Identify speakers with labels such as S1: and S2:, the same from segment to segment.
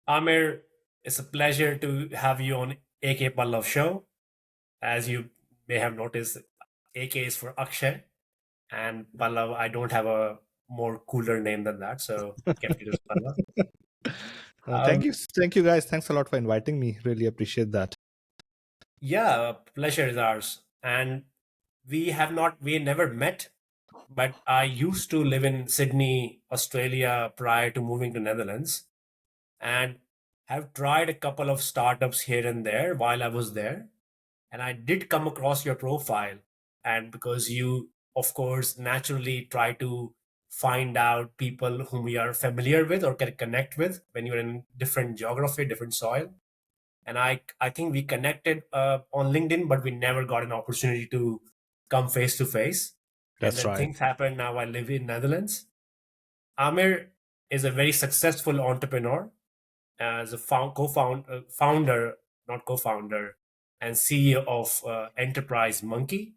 S1: Amir, it's a pleasure to have you on AK Pallav show. As you may have noticed, AK is for Akshay, and Pallav, I don't have a more cooler name than that, so I kept it as Pallav.
S2: Thank
S1: Um,
S2: you, thank you guys. Thanks a lot for inviting me. Really appreciate that.
S1: yeah, pleasure is ours. And we never met, but I used to live in Sydney, Australia prior to moving to Netherlands, and have tried a couple of startups here and there while I was there. And I did come across your profile. And because you, of course, naturally try to find out people whom we are familiar with or can connect with when you're in different geography, different soil. And I think we connected on LinkedIn, but we never got an opportunity to come face to face. And
S2: That's
S1: then
S2: right.
S1: things happened. Now I live in Netherlands. Amir is a very successful entrepreneur as a founder, not co-founder, and CEO of Enterprise Monkey.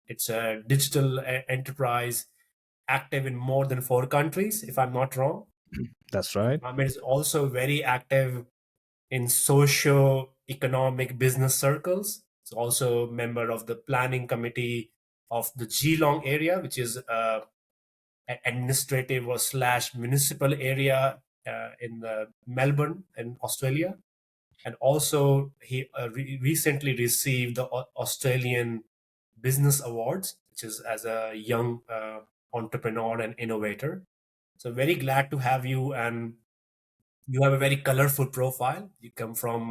S1: It's a digital enterprise active in more than 4 countries, if I'm not wrong.
S2: That's right.
S1: Amir is also very active in socio-economic business circles. He's also a member of the planning committee of the Geelong area, which is administrative or slash municipal area in Melbourne in Australia. And also he recently received the Australian Business Awards, which is as a young entrepreneur and innovator. So very glad to have you, and you have a very colorful profile. You come from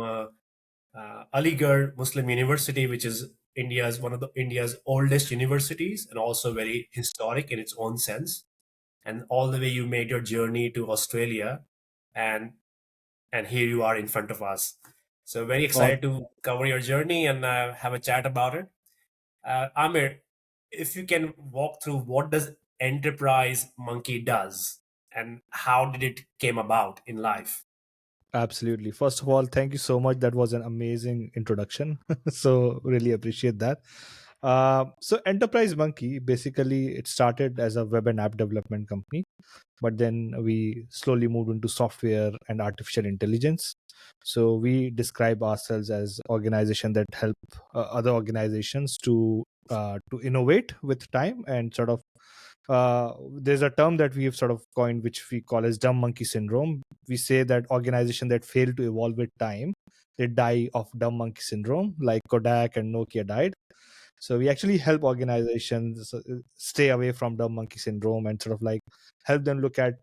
S1: Aligarh Muslim University, which is India's one of the India's oldest universities, and also very historic in its own sense. And all the way you made your journey to Australia, and here you are in front of us. So very
S2: All
S1: excited to cover your journey and have a chat about it. Amir, if you can walk through what does Enterprise Monkey does and how did it came about in life?
S2: Absolutely. First of all, thank you so much. That was an amazing introduction. So really appreciate that. So Enterprise Monkey, basically it started as a web and app development company, but then we slowly moved into software and artificial intelligence. So we describe ourselves as organization that help other organizations to innovate with time and sort of there's a term that we've sort of coined which we call as dumb monkey syndrome. We say that organization that fail to evolve with time, they die of dumb monkey syndrome, like Kodak and Nokia died. So we actually help organizations stay away from dumb monkey syndrome and sort of like help them look at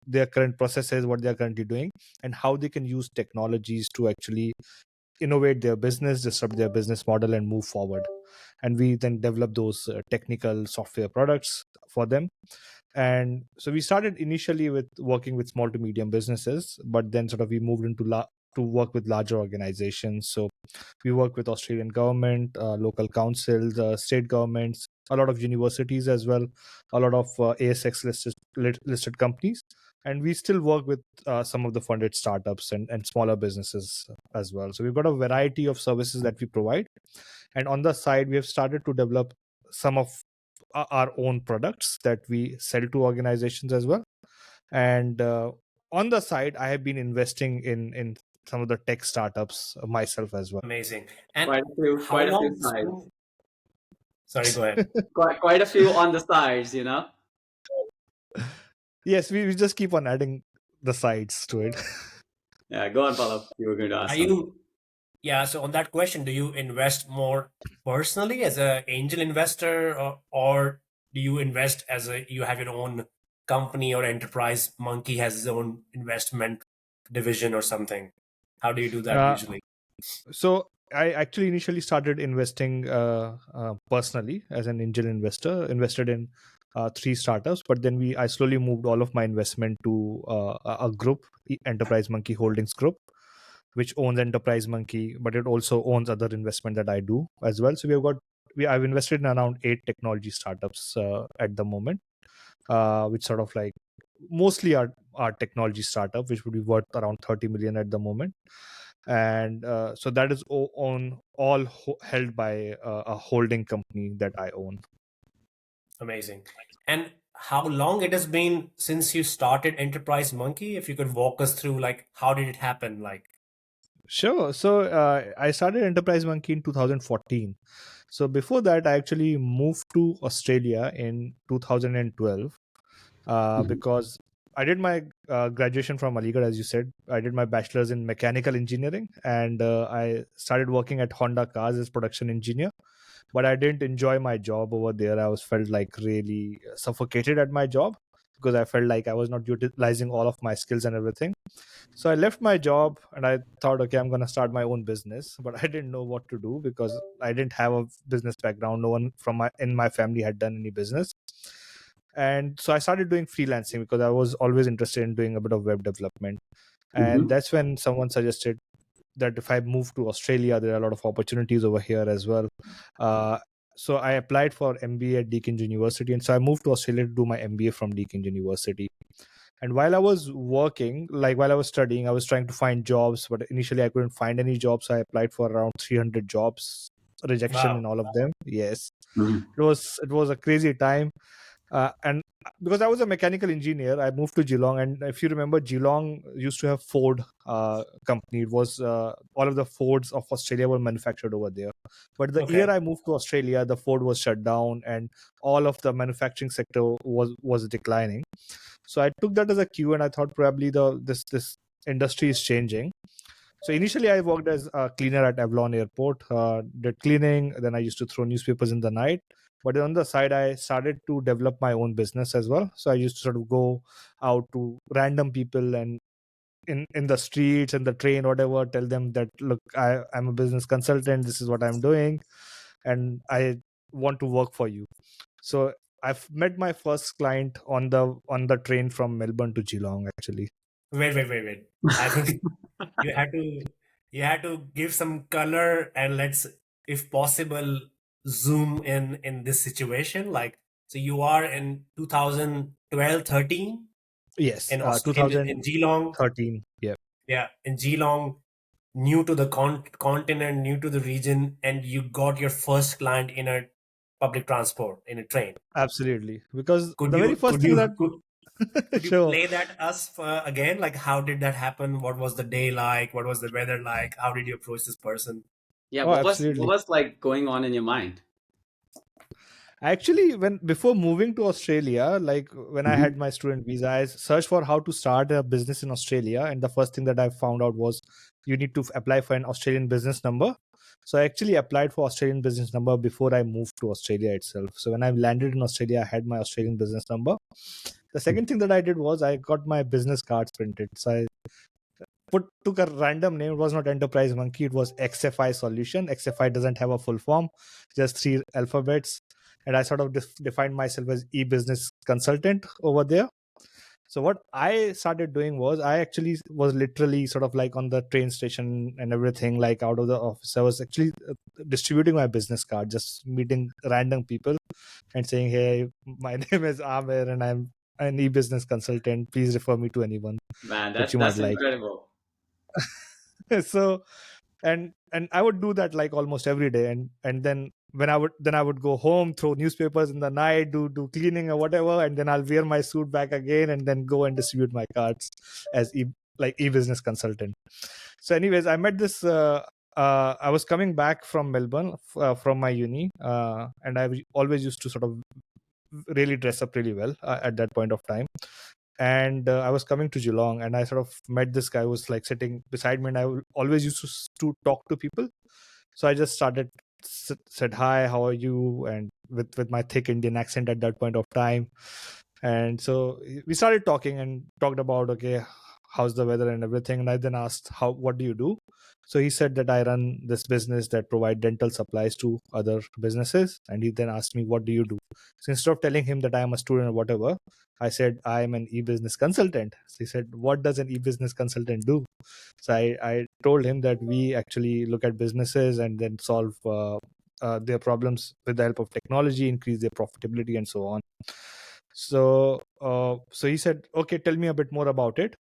S2: their current processes, what they're currently doing, and how they can use technologies to actually innovate their business, disrupt their business model, and move forward. And we then develop those technical software products for them. And so we started initially with working with small to medium businesses, but then sort of we moved into to work with larger organizations. So we work with Australian government, local councils, state governments, a lot of universities as well, a lot of ASX listed companies, and we still work with some of the funded startups and smaller businesses as well. So we've got a variety of services that we provide, and on the side we have started to develop some of our own products that we sell to organizations as well. And on the side I have been investing in some of the tech startups myself as well.
S1: Amazing. And how
S3: Quite a few
S1: long?
S3: sides.
S1: Sorry, go ahead.
S3: Quite a few on the sides.
S2: Yes, we just keep on adding the sides to it.
S3: Yeah, go on, Pallav. You were going to
S1: Are
S3: ask something.
S1: you? Yeah. So on that question, do you invest more personally as an angel investor, or do you invest as a you have your own company or enterprise? Monkey has his own investment division or something. How do you do that
S2: uh,
S1: usually?
S2: so I actually initially started investing personally as an angel investor, invested in three startups, but then I slowly moved all of my investment to a group, the Enterprise Monkey Holdings Group, which owns Enterprise Monkey, but it also owns other investment that I do as well. So I've invested in around 8 technology startups at the moment, which sort of like mostly are technology startup, which would be worth around 30 million at the moment. And so that is held by a holding company that I own.
S1: Amazing. And how long it has been since you started Enterprise Monkey? If you could walk us through, like, how did it happen? Like,
S2: Sure. So I started Enterprise Monkey in 2014. So before that, I actually moved to Australia in 2012
S3: Mhm.
S2: because I did my graduation from Aligarh, as you said. I did my bachelor's in mechanical engineering, and I started working at Honda Cars as production engineer. But I didn't enjoy my job over there. I was felt like really suffocated at my job because I felt like I was not utilizing all of my skills and everything. So I left my job and I thought, okay, I'm going to start my own business, but I didn't know what to do because I didn't have a business background. No one from my in my family had done any business. And so I started doing freelancing because I was always interested in doing a bit of web development. And
S3: Mhm.
S2: that's when someone suggested that if I move to Australia, there are a lot of opportunities over here as well. Uh, so I applied for MBA at Deakin University, and so I moved to Australia to do my MBA from Deakin University. And while I was working, like while I was studying, I was trying to find jobs, but initially I couldn't find any jobs. So I applied for around 300 jobs, rejection in
S1: wow.
S2: all of them. Yes,
S3: Mhm.
S2: it was a crazy time. And because I was a mechanical engineer, I moved to Geelong. And if you remember, Geelong used to have Ford company. It was all of the Fords of Australia were manufactured over there. But the year
S1: Okay.
S2: I moved to Australia, the Ford was shut down, and all of the manufacturing sector was declining. So I took that as a cue, and I thought probably this industry is changing. So initially, I worked as a cleaner at Avalon Airport, did cleaning. Then I used to throw newspapers in the night. But on the side, I started to develop my own business as well. So I used to sort of go out to random people and in the streets and the train, whatever, tell them that look, I'm a business consultant. This is what I'm doing, and I want to work for you. So I've met my first client on the train from Melbourne to Geelong, actually.
S1: Wait. I think you had to you had to give some color, and let's, if possible, zoom in this situation. Like, so you are in 2012, 13
S2: Yes,
S1: in in Geelong.
S2: 2013. Yeah.
S1: Yeah, in Geelong, new to the continent, new to the region, and you got your first client in a public transport, in a train.
S2: Absolutely. Because
S1: Could
S2: the very
S1: you
S2: first
S1: could
S2: thing
S1: you
S2: that
S1: could could you
S2: sure.
S1: play that us for, again? Like, how did that happen? What was the day like? What was the weather like? How did you approach this person?
S3: Yeah,
S2: Oh,
S3: what
S2: absolutely.
S3: was like going on in your mind?
S2: Actually, when before moving to Australia, like when I had
S3: Mhm.
S2: my student visa, I searched for how to start a business in Australia, and the first thing that I found out was you need to apply for an Australian business number. So I actually applied for Australian business number before I moved to Australia itself. So when I landed in Australia, I had my Australian business number. The second thing that I did was I got my business cards printed. So I took a random name. It was not Enterprise Monkey. It was XFI Solution. XFI doesn't have a full form, just three alphabets. And I sort of defined myself as e-business consultant over there. So what I started doing was I actually was literally sort of like on the train station and everything, like out of the office. I was actually distributing my business card, just meeting random people and saying, "Hey, my name is Amir, and I'm an e-business consultant. Please refer me to anyone
S3: Man,
S2: that
S3: that's
S2: you might
S3: that's
S2: like."
S3: incredible.
S2: So and I would do that like almost every day, and then I would go home, throw newspapers in the night, do cleaning or whatever, and then I'll wear my suit back again and then go and distribute my cards as e-business consultant. So anyways, I met this I was coming back from Melbourne from my uni, and always used to sort of really dress up really well at that point of time. And I was coming to Geelong, and I sort of met this guy who was like sitting beside me, and always used to talk to people. So I just started said hi, how are you, and with my thick Indian accent at that point of time. And so we started talking and talked about, okay, how's the weather and everything. And I then asked, how what do you do? So he said that I run this business that provide dental supplies to other businesses. And he then asked me, what do you do? So instead of telling him that I am a student or whatever, I said, I'm an e-business consultant. So he said, what does an e-business consultant do? So I told him that we actually look at businesses and then solve their problems with the help of technology, increase their profitability, and so on. So he said, okay, tell me a bit more about it.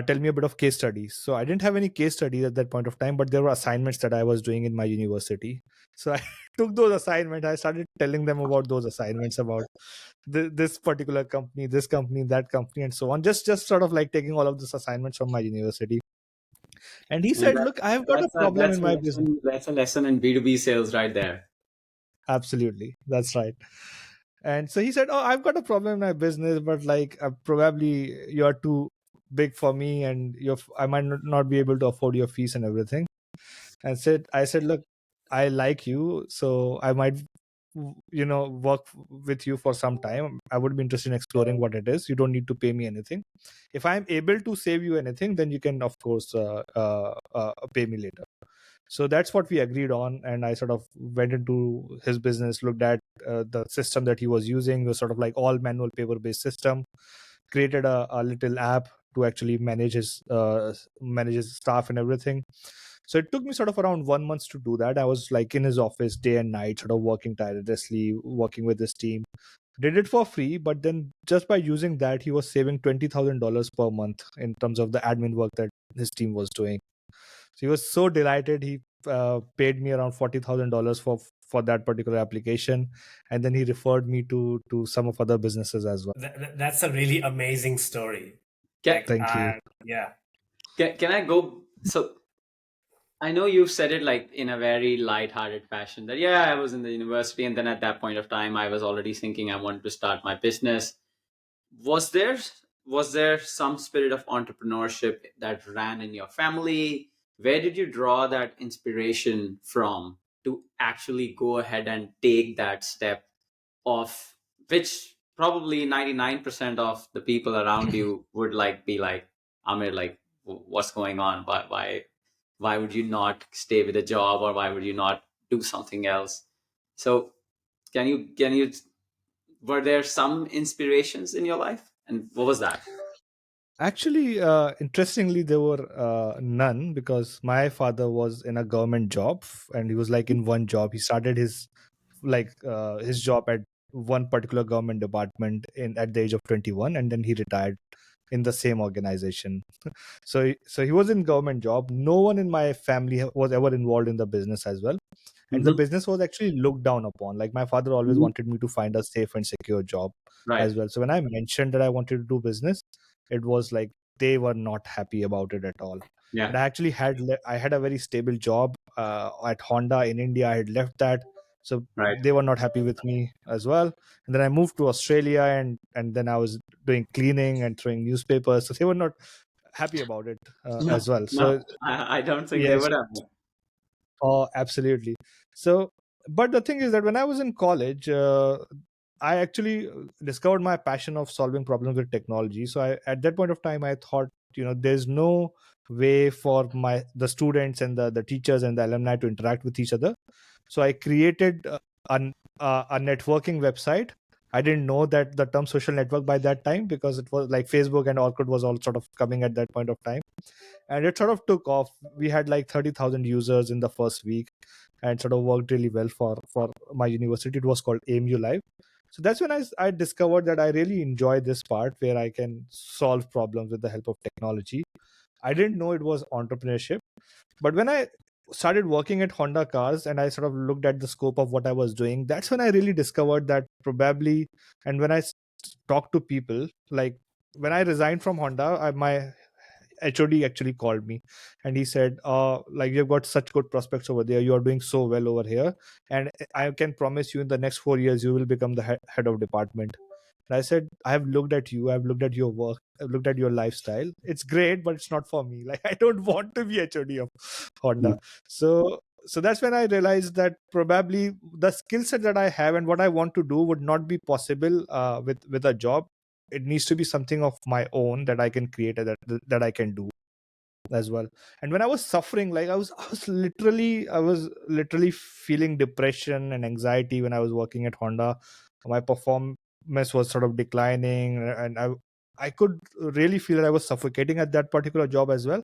S2: Tell me a bit of case studies. So I didn't have any case studies at that point of time, but there were assignments that I was doing in my university. So I took those assignments. I started telling them about those assignments, about this particular company, this company, that company, and so on. Just sort of like taking all of these assignments from my university. And he
S3: Well,
S2: said, "Look, I have got a problem in my business."
S3: that's a lesson in B2B sales right there.
S2: Absolutely, that's right. And so he said, "Oh, I've got a problem in my business, but like probably you're too big for me, and I might not be able to afford your fees and everything." And I said, "Look, I like you, so I might, work with you for some time. I would be interested in exploring what it is. You don't need to pay me anything. If I'm able to save you anything, then you can, of course, pay me later." So that's what we agreed on, and I sort of went into his business, looked at the system that he was using. It was sort of like all manual paper based system. Created a little app to actually manage his staff and everything. So it took me sort of around 1 month to do that. I was like in his office day and night, sort of working tirelessly, working with his team. Did it for free, but then just by using that, he was saving $20,000 per month in terms of the admin work that his team was doing. So he was so delighted. He paid me around $40,000 for that particular application, and then he referred me to some of other businesses as well.
S1: That's a really amazing story.
S3: Can,
S2: Thank you.
S1: Yeah.
S3: can I go? So I know you've said it like in a very light-hearted fashion that, yeah, I was in the university, and then at that point of time, I was already thinking I wanted to start my business. Was there was there some spirit of entrepreneurship that ran in your family? Where did you draw that inspiration from to actually go ahead and take that step of which probably 99% of the people around you would like be like, Amir, like, what's going on? Why would you not stay with a job, or why would you not do something else? So can you were there some inspirations in your life, and what was that?
S2: Actually, interestingly, there were none, because my father was in a government job, and he was like in one job. He started his job at one particular government department in at the age of 21, and then he retired in the same organization. So he was in government job. No one in my family was ever involved in the business as well, and the
S3: Hmm.
S2: business was actually looked down upon. Like my father always
S3: Hmm.
S2: wanted me to find a safe and secure job
S3: Right.
S2: as well. So when I mentioned that I wanted to do business, it was like they were not happy about it at all.
S3: Yeah.
S2: And I actually I had a very stable job at Honda in India. I had left that, so
S3: Right.
S2: they were not happy with me as well. And then I moved to Australia, and then I was doing cleaning and throwing newspapers, so they were not happy about it
S3: No,
S2: as well.
S3: no,
S2: So
S3: I don't think they
S2: yes.
S3: would have.
S2: Oh, absolutely. So, but the thing is that when I was in college, I actually discovered my passion of solving problems with technology. So, at that point of time, I thought, there's no way for the students and the teachers and the alumni to interact with each other. So, I created a networking website. I didn't know that the term social network by that time, because it was like Facebook and Orkut was all sort of coming at that point of time, and it sort of took off. We had like 30,000 users in the first week, and sort of worked really well for my university. It was called AMU Live. So that's when I discovered that I really enjoy this part where I can solve problems with the help of technology. I didn't know it was entrepreneurship, but when I started working at Honda Cars and I sort of looked at the scope of what I was doing, that's when I really discovered that probably. And when I talked to people, like when I resigned from Honda, my HOD actually called me, and he said, like, you've got such good prospects over there. You are doing so well over here. And I can promise you in the next 4 years, you will become the head of department. And I said, I have looked at you. I've looked at your work. I've looked at your lifestyle. It's great, but it's not for me. Like, I don't want to be HOD of Honda. So that's when I realized that probably the skill set that I have and what I want to do would not be possible with a job. It needs to be something of my own that I can create and that I can do as well. And when I was suffering, like I was literally feeling depression and anxiety when I was working at Honda. My performance was sort of declining, and I could really feel that I was suffocating at that particular job as well.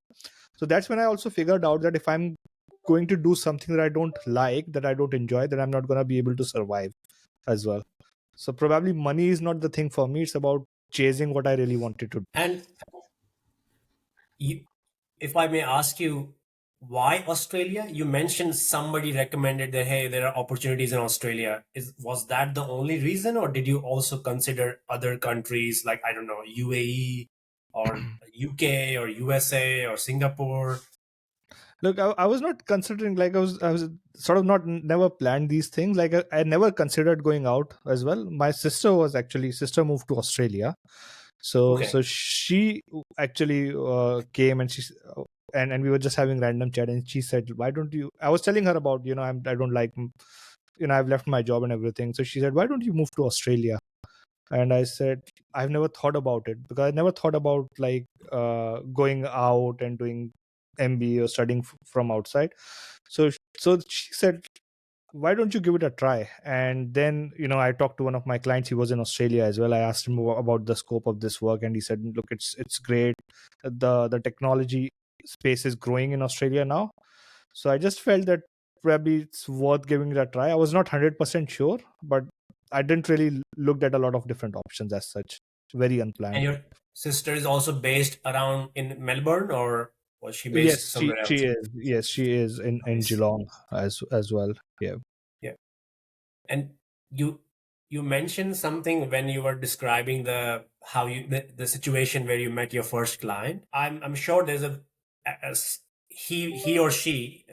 S2: So that's when I also figured out that if I'm going to do something that I don't like, that I don't enjoy, then I'm not going to be able to survive as well. So probably money is not the thing for me. It's about chasing what I really wanted to do.
S1: And you, if I may ask you, Why Australia? You mentioned somebody recommended that, hey, there are opportunities in Australia. Was that the only reason, or did you also consider other countries like, I don't know, UAE or UK or USA or Singapore?
S2: Look, I was not considering, like, I was sort of not never planned these things. Like, I never considered going out as well. My sister moved to Australia, so
S1: Okay.
S2: she actually came, and and we were just having random chat, and she said, why don't you, I was telling her about, I don't like, I've left my job and everything. So she said, why don't you move to Australia? And I said, I've never thought about it, because I never thought about, like, going out and doing MBA or studying from outside. So she said, why don't you give it a try? And then, I talked to one of my clients. He was in Australia as well. I asked him about the scope of this work, and he said, look, it's great. The technology space is growing in Australia now. So I just felt that probably it's worth giving it a try. I was not 100% sure, but I didn't really looked at a lot of different options as such. Very
S1: And
S2: unplanned.
S1: your sister is also based around in Melbourne, or was she
S2: Yes,
S1: based
S2: she
S1: somewhere
S2: she
S1: else?
S2: is. Yes, she is in
S1: Nice.
S2: Geelong as well. Yeah.
S1: Yeah. And you you mentioned something when you were describing the situation where you met your first client. I'm sure there's he or she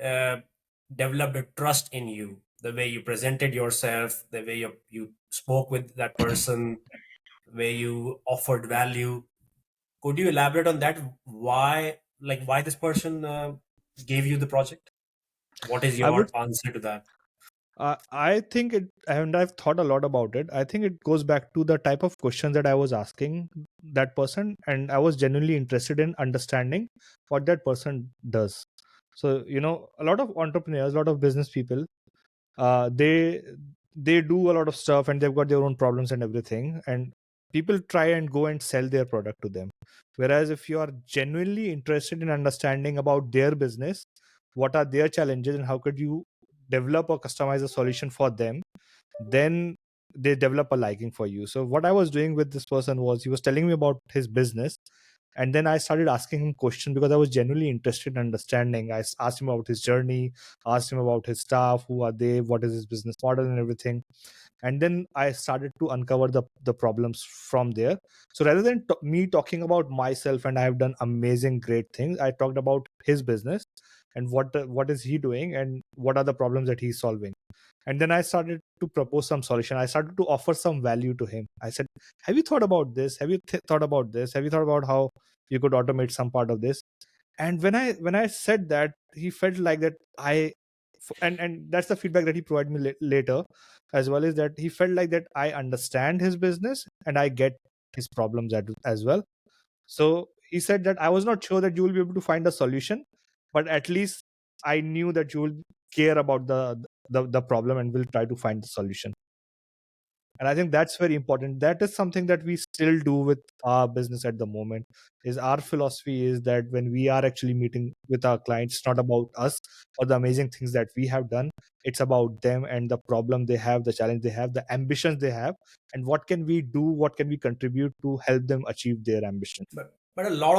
S1: developed a trust in you, the way you presented yourself, the way you spoke with that person, the way you offered value. Could you elaborate on that? Why this person gave you the project? What is
S2: I would
S1: your answer to that?
S2: I think it, and I've thought a lot about it. I think it goes back to the type of questions that I was asking that person, and I was genuinely interested in understanding what that person does. So, a lot of entrepreneurs, a lot of business people, uh, they they do a lot of stuff, and they've got their own problems and everything, and people try and go and sell their product to them. Whereas if you are genuinely interested in understanding about their business, what are their challenges, and how could you develop or customize a solution for them, then they develop a liking for you. So what I was doing with this person was, he was telling me about his business, and then I started asking him questions because I was genuinely interested in understanding. Asked him about his journey, asked him about his staff, who are they, what is his business model, and everything. And then I started to uncover the problems from there. So rather than me talking about myself and I have done amazing great things, I talked about his business and what is he doing and what are the problems that he's solving. And then I started to propose some solution. I started to offer some value to him. I said, have you thought about this? Have you thought about this? Have you thought about how you could automate some part of this? And when I said that, he felt like that and that's the feedback that he provided me later as well, is that he felt like that I understand his business and I get his problems as well. So he said that I was not sure that you will be able to find a solution, but at least I knew that you will care about the problem and will try to find the solution. And I think that's very important. That is something that we still do with our business at the moment. Is our philosophy is that when we are actually meeting with our clients, it's not about us or the amazing things that we have done. It's about them and the problem they have, the challenge they have, the ambitions they have, and what can we do, what can we contribute to help them achieve their ambition.
S1: But a lot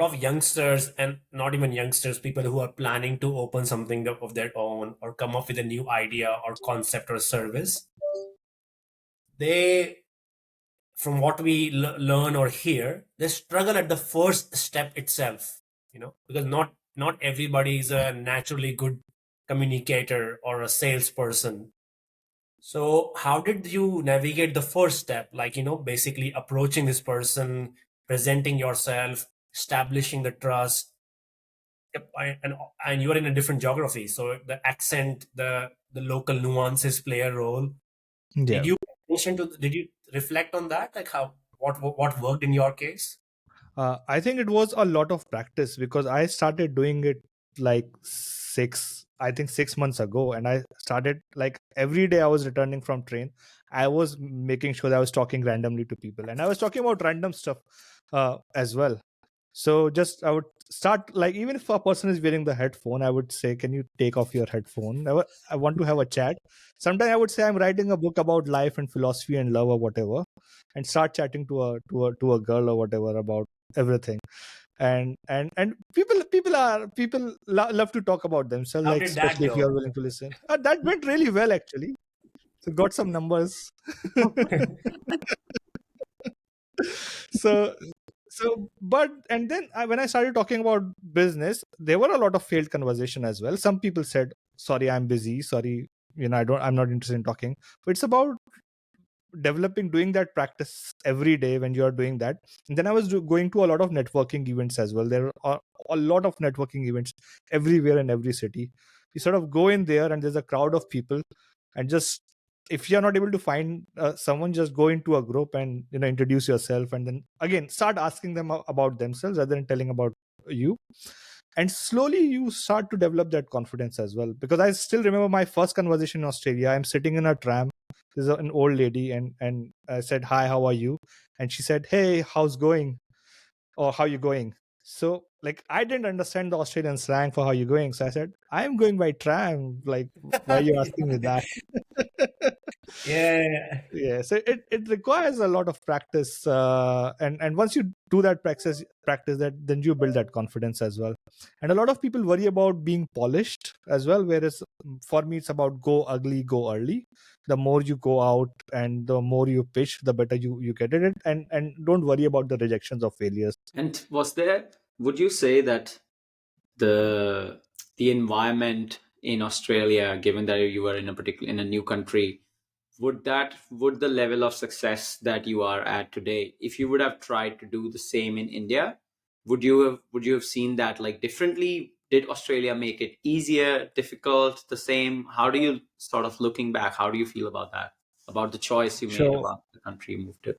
S1: of youngsters, and not even youngsters, people who are planning to open something of their own or come up with a new idea or concept or service, they, from what we learn or hear, they struggle at the first step itself, because not everybody is a naturally good communicator or a salesperson. So how did you navigate the first step, like, basically approaching this person, presenting yourself, establishing the trust? Yep, and you are in a different geography, so the accent, the local nuances play a role.
S2: Yeah.
S1: Did you reflect on that, like how what worked in your case?
S2: I think it was a lot of practice because I started doing it like I think 6 months ago, and I started like every day I was returning from train. I was making sure that I was talking randomly to people, and I was talking about random stuff as well. So just I would start, like, even if a person is wearing the headphone, I would say, "Can you take off your headphone? I want to have a chat." Sometimes I would say, "I'm writing a book about life and philosophy and love or whatever," and start chatting to a girl or whatever about everything. And people love to talk about themselves,
S1: How
S2: like
S1: did that
S2: especially if you are
S1: go?
S2: willing to listen. That went really well, actually. So got some numbers. so but and then when I started talking about business, there were a lot of failed conversation as well. Some people said, sorry, I'm busy, sorry, I'm not interested in talking. But it's about developing, doing that practice every day when you are doing that. And then I was going to a lot of networking events as well. There are a lot of networking events everywhere in every city. You sort of go in there and there's a crowd of people, and just, if you're not able to find someone, just go into a group and introduce yourself, and then again start asking them about themselves rather than telling about you. And slowly you start to develop that confidence as well, because I still remember my first conversation in Australia. I'm sitting in a tram. There's an old lady, and I said, hi, how are you? And she said, hey, how's going, or how you going? So, like, I didn't understand the Australian slang for how you going, so I said, I'm going by tram. Like, why are you asking me that?
S1: Yeah.
S2: Yeah, so it requires a lot of practice, and once you do that practice that, then you build that confidence as well. And a lot of people worry about being polished as well, whereas for me it's about go ugly, go early. The more you go out and the more you pitch, the better you get at it, and don't worry about the rejections or failures.
S3: And would you say that the environment in Australia, given that you were in a new country, would the level of success that you are at today, if you would have tried to do the same in India, would you have seen that like differently? Did Australia make it easier, difficult, the same? How do you, sort of looking back, how do you feel about that? About the choice you made,
S2: So
S3: about the country you moved to?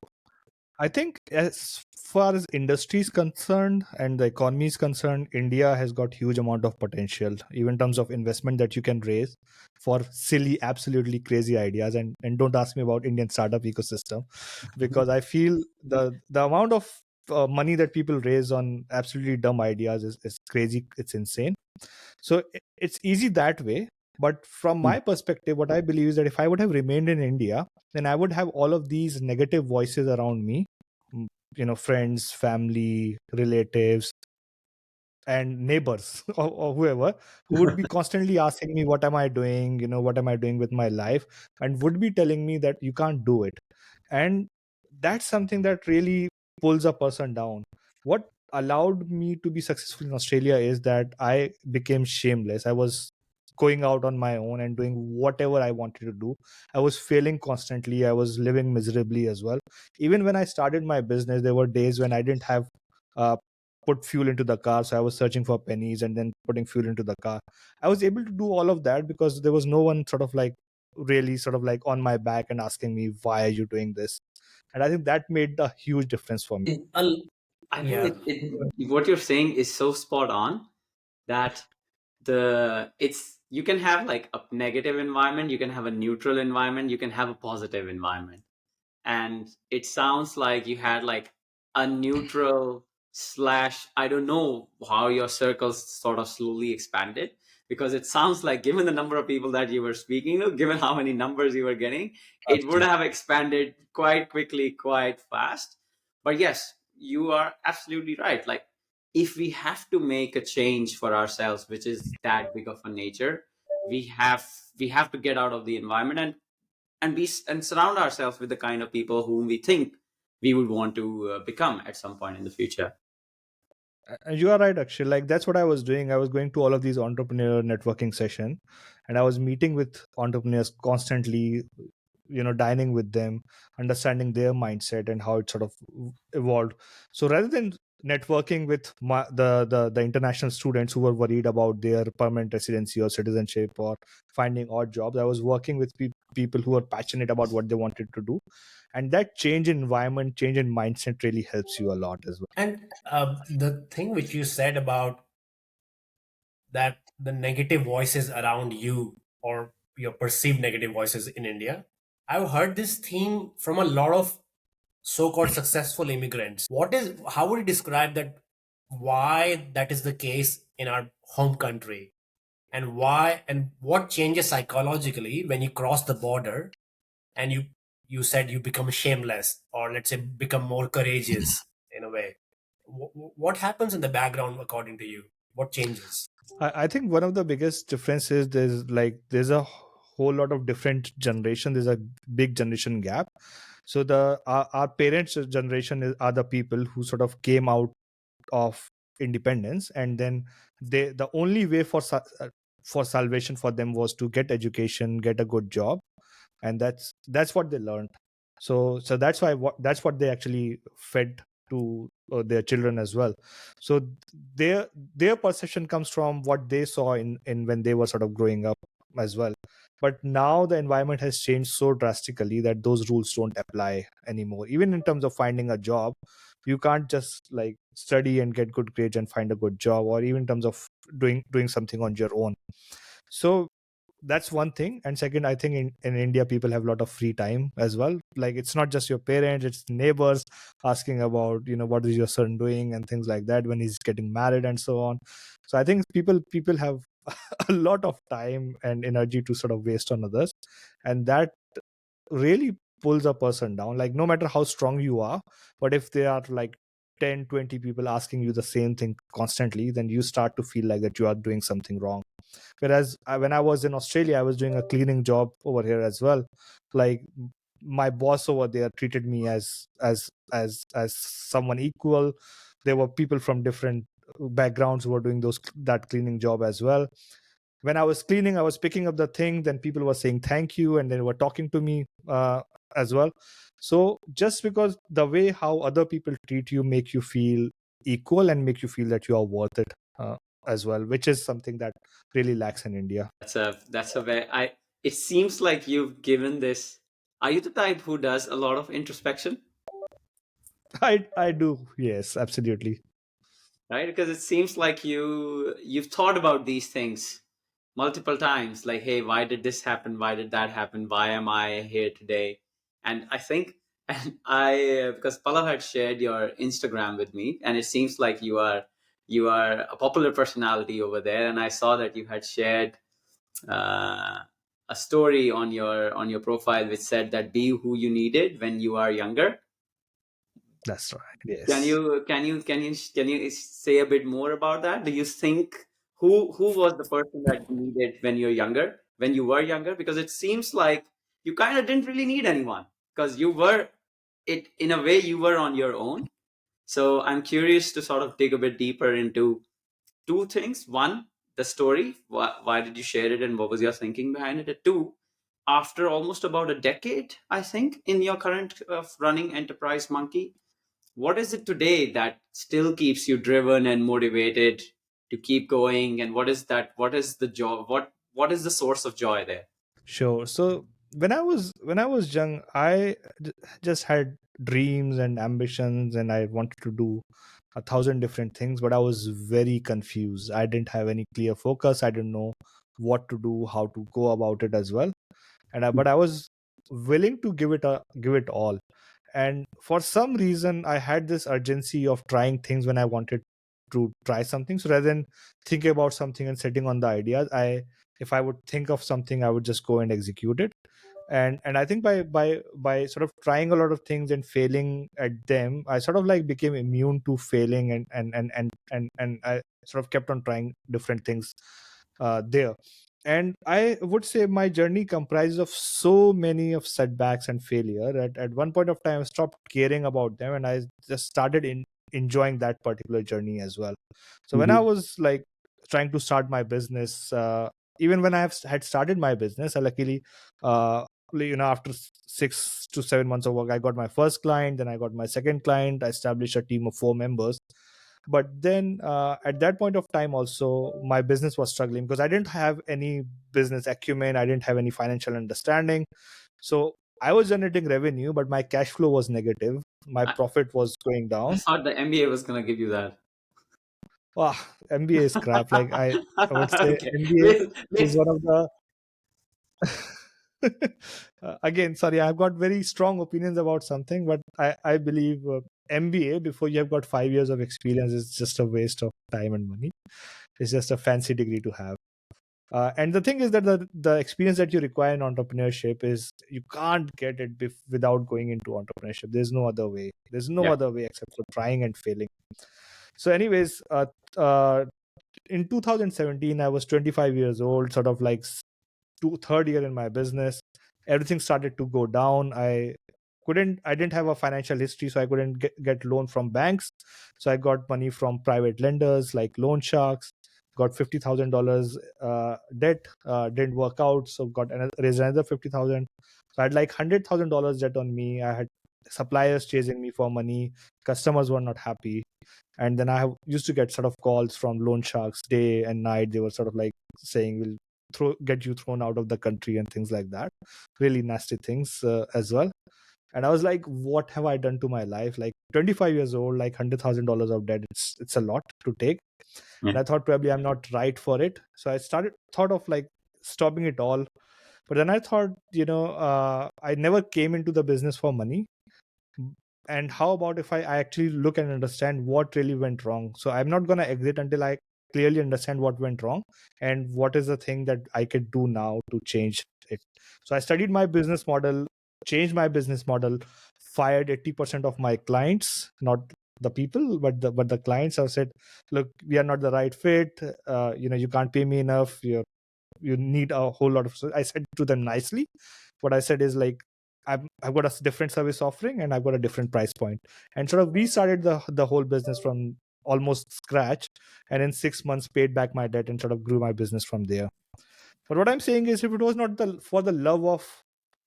S2: I think as far as industry is concerned and the economy is concerned, India has got huge amount of potential, even in terms of investment that you can raise for silly, absolutely crazy ideas. And don't ask me about Indian startup ecosystem, because I feel the amount of money that people raise on absolutely dumb ideas is crazy. It's insane. So it's easy that way. But from my perspective, what I believe is that if I would have remained in India, then I would have all of these negative voices around me, mm, friends, family, relatives, and neighbors, or whoever, who would be constantly asking me, what am I doing? What am I doing with my life? And would be telling me that you can't do it. And that's something that really pulls a person down. What allowed me to be successful in Australia is that I became shameless. I was going out on my own and doing whatever I wanted to do. I was failing constantly. I was living miserably as well. Even when I started my business, there were days when I didn't have uh, put fuel into the car, so I was searching for pennies and then putting fuel into the car. I was able to do all of that because there was no one sort of like really sort of like on my back and asking me, why are you doing this? And I think that made a huge difference for me.
S3: It, I think
S1: Yeah.
S3: what you're saying is so spot on, that you can have like a negative environment, you can have a neutral environment, you can have a positive environment. And it sounds like you had like a neutral slash, I don't know how your circles sort of slowly expanded, because it sounds like, given the number of people that you were speaking to, given how many numbers you were getting, it would
S2: Absolutely.
S3: have expanded quite quickly, quite fast. But yes, you are absolutely right. Like, if we have to make a change for ourselves, which is that big of a nature, we have we have to get out of the environment, and surround ourselves with the kind of people whom we think we would want to become at some point in the future.
S2: And you are right, actually. Like, that's what I was doing. I was going to all of these entrepreneur networking session, and I was meeting with entrepreneurs constantly, dining with them, understanding their mindset and how it sort of evolved. So rather than networking with the international students who were worried about their permanent residency or citizenship or finding odd jobs, I was working with people who were passionate about what they wanted to do. And that change in environment, change in mindset really helps you a lot as well.
S1: And the thing which you said about that the negative voices around you, or your perceived negative voices in India, I've heard this theme from a lot of so-called successful immigrants. How would you describe that? Why that is the case in our home country, and why, and what changes psychologically when you cross the border and you said you become shameless, or let's say become more courageous in a way? what happens in the background according to you? What changes?
S2: I think one of the biggest differences, there's a whole lot of different generation. There's a big generation gap. So our parents' generation are the people who sort of came out of independence, and then the only way for salvation for them was to get education, get a good job, and that's what they learned. So that's what they actually fed to their children as well. So their perception comes from what they saw in when they were sort of growing up as well. But now the environment has changed so drastically that those rules don't apply anymore. Even in terms of finding a job, you can't just like study and get good grades and find a good job, or even in terms of doing something on your own. So that's one thing. And second, I think in India people have a lot of free time as well. Like, it's not just your parents, it's neighbors asking about, what is your son doing and things like that when he's getting married and so on. So I think people have a lot of time and energy to sort of waste on others, and that really pulls a person down. Like, no matter how strong you are, but if there are like 10-20 people asking you the same thing constantly, then you start to feel like that you are doing something wrong. Whereas when I was in Australia, I was doing a cleaning job over here as well. Like, my boss over there treated me as someone equal. There were people from different backgrounds who were doing that cleaning job as well. When I was cleaning, I was picking up the thing, then people were saying thank you, and they were talking to me as well. So just because the way how other people treat you make you feel equal and make you feel that you are worth it as well, which is something that really lacks in India.
S3: That's a very I. It seems like you've given this. Are you the type who does a lot of introspection?
S2: I do, yes, absolutely.
S3: Right, because it seems like you've thought about these things multiple times, like, hey, why did this happen, why did that happen, why am I here today? And I think and I because Pallav had shared your Instagram with me, and it seems like you are a popular personality over there, and I saw that you had shared uh, a story on your profile which said that be who you needed when you are younger.
S2: That's right,
S3: Can
S2: yes.
S3: you can you can you can you say a bit more about that? Do you think who was the person that you needed when you were younger? Because it seems like you kind of didn't really need anyone because you were it in a way you were on your own. So I'm curious to sort of dig a bit deeper into two things. One, the story. Why did you share it, and what was your thinking behind it? And two, after almost about a decade, I think, in your current running Enterprise Monkey, what is it today that still keeps you driven and motivated to keep going? And what is the joy, what is the source of joy there?
S2: Sure. So when I was young, just had dreams and ambitions, and I wanted to do 1,000 different things, but I was very confused. I didn't have any clear focus. I didn't know what to do, how to go about it as well. But I was willing to give it all. And for some reason, I had this urgency of trying things when I wanted to try something. So rather than thinking about something and sitting on the ideas, if I would think of something, I would just go and execute it. And I think by sort of trying a lot of things and failing at them, I sort of like became immune to failing, and I sort of kept on trying different things there. And I would say my journey comprises of so many of setbacks and failure. At one point of time, I stopped caring about them, and I just started enjoying that particular journey as well. So when I
S3: Mhm.
S2: was like trying to start my business, even when had started my business, I luckily, after 6 to 7 months of work, I got my first client. Then I got my second client. I established a team of 4 members. But then at that point of time also, my business was struggling because I didn't have any business acumen. I didn't have any financial understanding. So I was generating revenue, but my cash flow was negative. My
S3: I,
S2: profit was going
S3: I
S2: down.
S3: thought the MBA was going to give you that.
S2: Ah, MBA is crap. Like, I would say
S3: Okay.
S2: MBA
S3: Let's,
S2: is
S3: let's,
S2: one of the again, sorry, I've got very strong opinions about something, but I believe MBA, before you have got 5 years of experience, is just a waste of time and money. It's just a fancy degree to have. And the thing is that the experience that you require in entrepreneurship is you can't get it without going into entrepreneurship. There's no other way. There's no
S3: Yeah.
S2: other way except for trying and failing. So, anyways, in 2017, I was 25 years old, sort of like third year in my business. Everything started to go down. I didn't have a financial history, so I couldn't get loan from banks. So I got money from private lenders like loan sharks. Got $50,000 debt. Didn't work out, so raised another 50,000. So I had like $100,000 debt on me. I had suppliers chasing me for money. Customers were not happy. And then used to get sort of calls from loan sharks day and night. They were sort of like saying, "We'll get you thrown out of the country," and things like that. Really nasty things as well. And I was like, what have I done to my life? Like 25 years old, like $100,000 of debt. It's a lot to take.
S3: Yeah.
S2: And I thought probably I'm not right for it. So I thought of like stopping it all. But then I thought, I never came into the business for money. And how about if I actually look and understand what really went wrong? So I'm not going to exit until I clearly understand what went wrong and what is the thing that I could do now to change it. So I studied my business model, changed my business model, fired 80% of my clients, not the people, but the clients. I said, look, we are not the right fit. You can't pay me enough. You need a whole lot of. So I said to them nicely. What I said is like, I've got a different service offering and I've got a different price point. And sort of we started the whole business from almost scratch, and in 6 months paid back my debt and sort of grew my business from there. But what I'm saying is, if it was not for the love of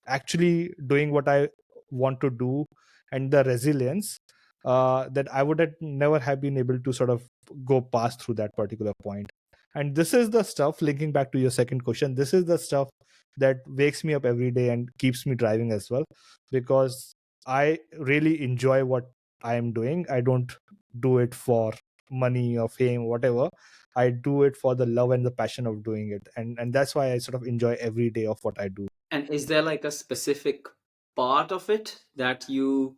S2: actually doing what I want to do and the resilience, that I would have never have been able to sort of go past through that particular point. And this is the stuff, linking back to your second question, this is the stuff that wakes me up every day and keeps me driving as well, because I really enjoy what I am doing. I don't do it for money or fame or whatever. I do it for the love and the passion of doing it. And that's why I sort of enjoy every day of what I do.
S3: And is there like a specific part of it that you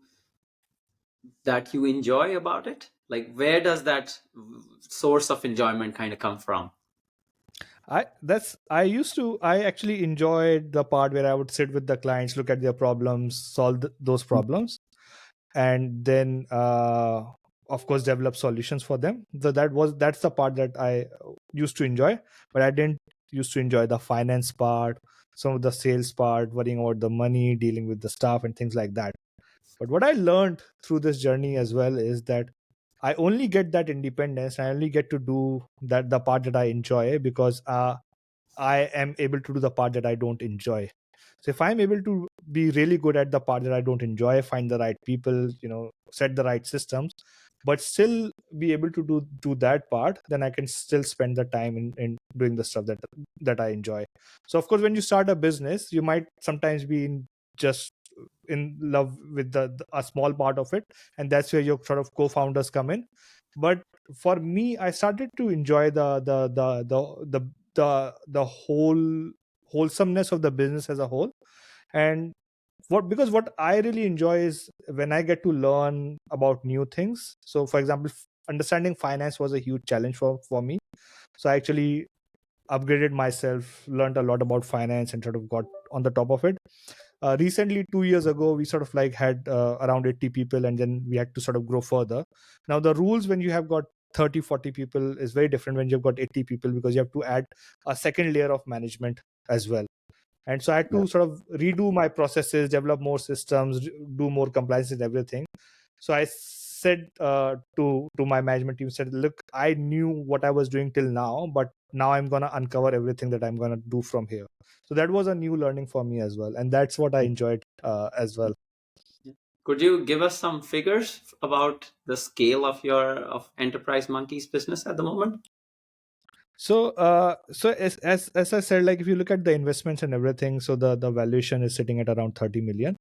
S3: enjoy about it? Like, where does that source of enjoyment kind of come from?
S2: I actually enjoyed the part where I would sit with the clients, look at their problems, solve those problems, and then of course develop solutions for them. So that's the part that I used to enjoy. But I didn't used to enjoy the finance part, some of the sales part, worrying about the money, dealing with the staff and things like that. But what I learned through this journey as well is that I only get that independence. I only get to do that the part that I enjoy, because I am able to do the part that I don't enjoy. So if I'm able to be really good at the part that I don't enjoy, find the right people, set the right systems, but still be able to do that part, then I can still spend the time in doing the stuff that I enjoy. So of course, when you start a business, you might sometimes be just in love with a small part of it, and that's where your sort of co-founders come in. But for me, I started to enjoy the whole wholesomeness of the business as a whole. And because what I really enjoy is when I get to learn about new things. So for example, understanding finance was a huge challenge for me. So I actually upgraded myself, learned a lot about finance, and sort of got on the top of it. Recently, 2 years ago, we sort of like had around 80 people, and then we had to sort of grow further. Now the rules when you have got 30-40 people is very different when you've got 80 people, because you have to add a second layer of management as well. And so I had to sort of redo my processes, develop more systems, do more compliance and everything. So I said to my management team, said, look, I knew what I was doing till now, but now I'm going to uncover everything that I'm going to do from here. So that was a new learning for me as well, and that's what I enjoyed as well.
S3: Could you give us some figures about the scale of Enterprise Monkey's business at the moment?
S2: So as I said, like if you look at the investments and everything, so the valuation is sitting at around 30 million.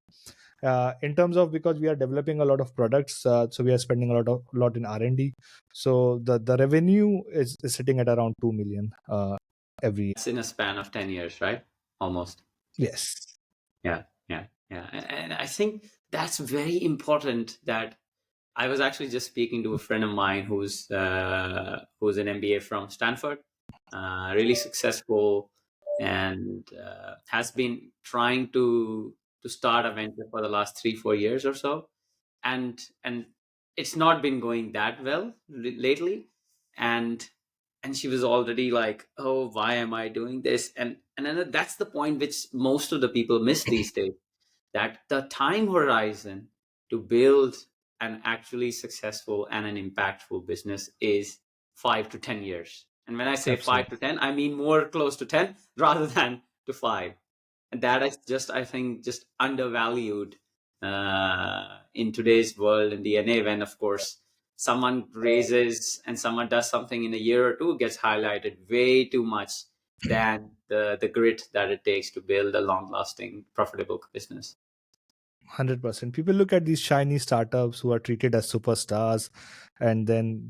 S2: In terms of, because we are developing a lot of products, so we are spending a lot in R&D. So the revenue is sitting at around 2 million every year.
S3: It's in a span of 10 years, right? Almost.
S2: Yes.
S3: Yeah. And I think that's very important. That I was actually just speaking to a friend of mine who's an MBA from Stanford, really successful, and has been trying to start a venture for the last 3-4 years or so, and it's not been going that well lately, and she was already like, oh, why am I doing this? And then that's the point which most of the people miss these days, that the time horizon to build an actually successful and an impactful business is 5 to 10 years. And when I say 5
S2: Absolutely.
S3: to 10, I mean more close to 10 rather than to 5. And that is just, I think, just undervalued in today's world and DNA, when of course someone raises and someone does something in a year or two gets highlighted way too much than the grit that it takes to build a long lasting profitable business.
S2: 100%. People look at these shiny startups who are treated as superstars, and then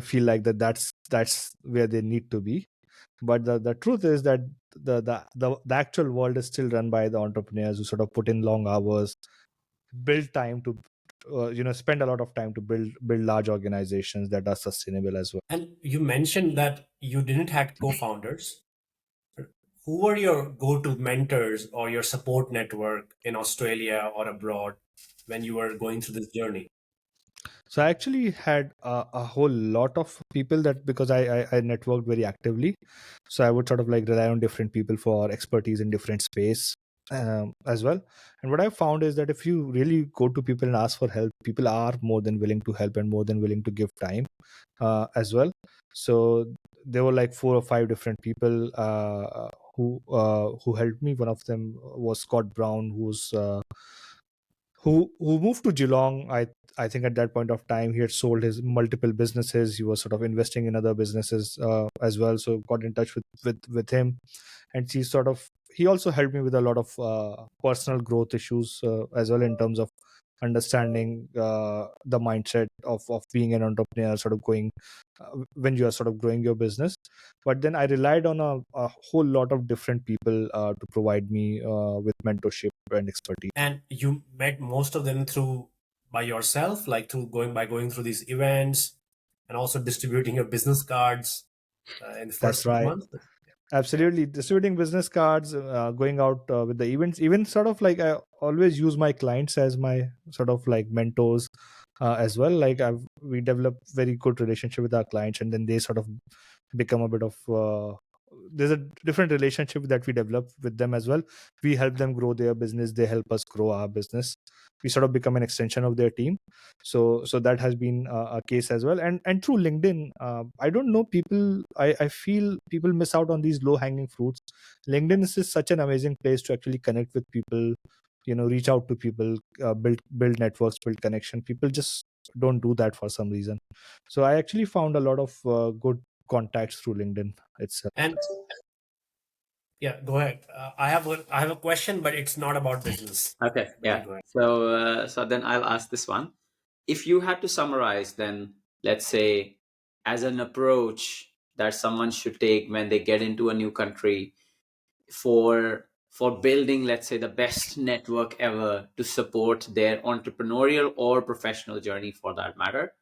S2: feel like that's where they need to be. But the truth is that the actual world is still run by the entrepreneurs who sort of put in long hours, build time to spend a lot of time to build large organizations that are sustainable as well.
S1: And you mentioned that you didn't have co-founders. Who were your go-to mentors or your support network in Australia or abroad when you were going through this journey?
S2: So I actually had a whole lot of people, that because I networked very actively. So I would sort of like rely on different people for expertise in different space as well. And what I found is that if you really go to people and ask for help, people are more than willing to help and more than willing to give time as well. So there were like 4 or 5 different people who helped me. One of them was Scott Brown, who moved to Geelong. I think at that point of time he had sold his multiple businesses. He was sort of investing in other businesses as well. So got in touch with him, and he also helped me with a lot of personal growth issues as well, in terms of understanding the mindset of being an entrepreneur, sort of going when you are sort of growing your business. But then I relied on a whole lot of different people to provide me with mentorship and expertise.
S1: And you met most of them through by yourself, like through going through these events and also distributing your business cards in the first
S2: That's
S1: few
S2: right.
S1: months.
S2: Absolutely. Distributing business cards, going out with the events, even sort of like I always use my clients as my sort of like mentors as well. Like we develop very good relationship with our clients, and then they sort of become a bit of there's a different relationship that we develop with them as well. We help them grow their business, they help us grow our business. We sort of become an extension of their team. So that has been a case as well. And through LinkedIn, I don't know, I feel people miss out on these low hanging fruits. LinkedIn is just such an amazing place to actually connect with people, reach out to people, build networks, build connection. People just don't do that for some reason. So I actually found a lot of good contacts through LinkedIn itself.
S1: And yeah, go ahead. I have a question, but it's not about business.
S3: Okay,
S1: But you
S3: yeah.
S1: go ahead.
S3: So then I'll ask this one. If you had to summarize, then let's say, as an approach that someone should take when they get into a new country for building, let's say, the best network ever to support their entrepreneurial or professional journey for that matter,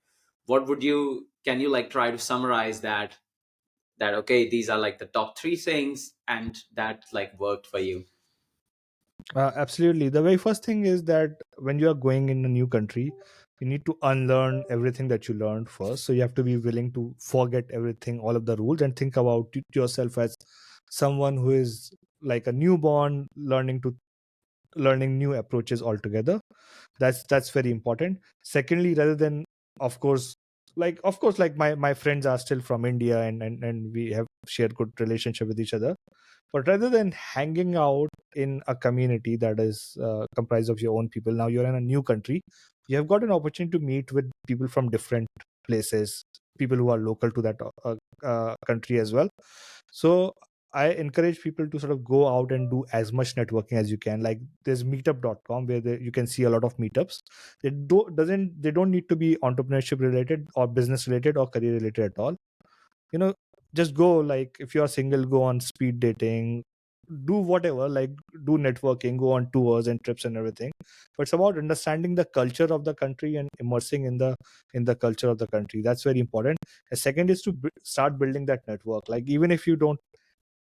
S3: what would you can you like try to summarize that okay, these are like the top 3 things and that like worked for you?
S2: Absolutely. The very first thing is that when you are going in a new country, you need to unlearn everything that you learned first. So you have to be willing to forget everything, all of the rules, and think about yourself as someone who is like a newborn, learning new approaches altogether. That's very important. Secondly, rather than, of course, like my friends are still from India, and we have shared good relationship with each other. But rather than hanging out in a community that is comprised of your own people, now you're in a new country. You have got an opportunity to meet with people from different places, people who are local to that country as well. So I encourage people to sort of go out and do as much networking as you can. Like there's meetup.com where you can see a lot of meetups. They don't need to be entrepreneurship related or business related or career related at all. You know, just go, like if you're single, go on speed dating, do whatever, like do networking, go on tours and trips and everything, but it's about understanding the culture of the country and immersing in the culture of the country. That's very important. A second is to start building that network. Like even if you don't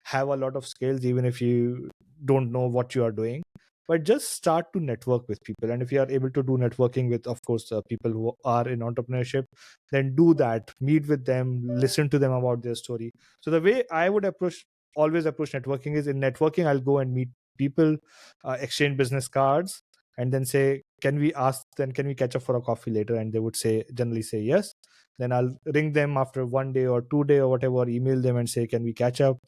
S2: have a lot of skills, even if you don't know what you are doing, but just start to network with people. And if you are able to do networking with, of course, people who are in entrepreneurship, then do that, meet with them, listen to them about their story. So the way I would always approach networking is, in networking I'll go and meet people, exchange business cards, and then say, can we catch up for a coffee later? And they would generally say yes. Then I'll ring them after 1 day or 2 day or whatever, email them and say, can we catch up?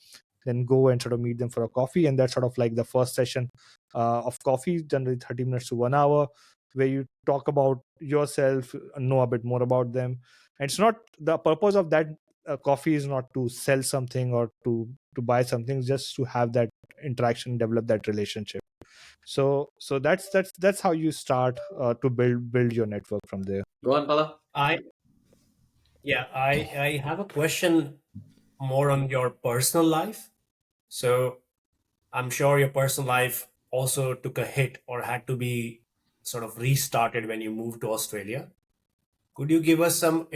S2: Then go and sort of meet them for a coffee. And that's sort of like the first session of coffee, generally 30 minutes to 1 hour, where you talk about yourself, know a bit more about them. And it's not the purpose of that coffee is not to sell something or to buy something, just to have that interaction, develop that relationship. So that's how you start to build your network from there.
S3: Go on, Pala.
S1: I Yeah, I have a question more on your personal life. So I'm sure your personal life also took a hit or had to be sort of restarted when you moved to Australia. Could you give us some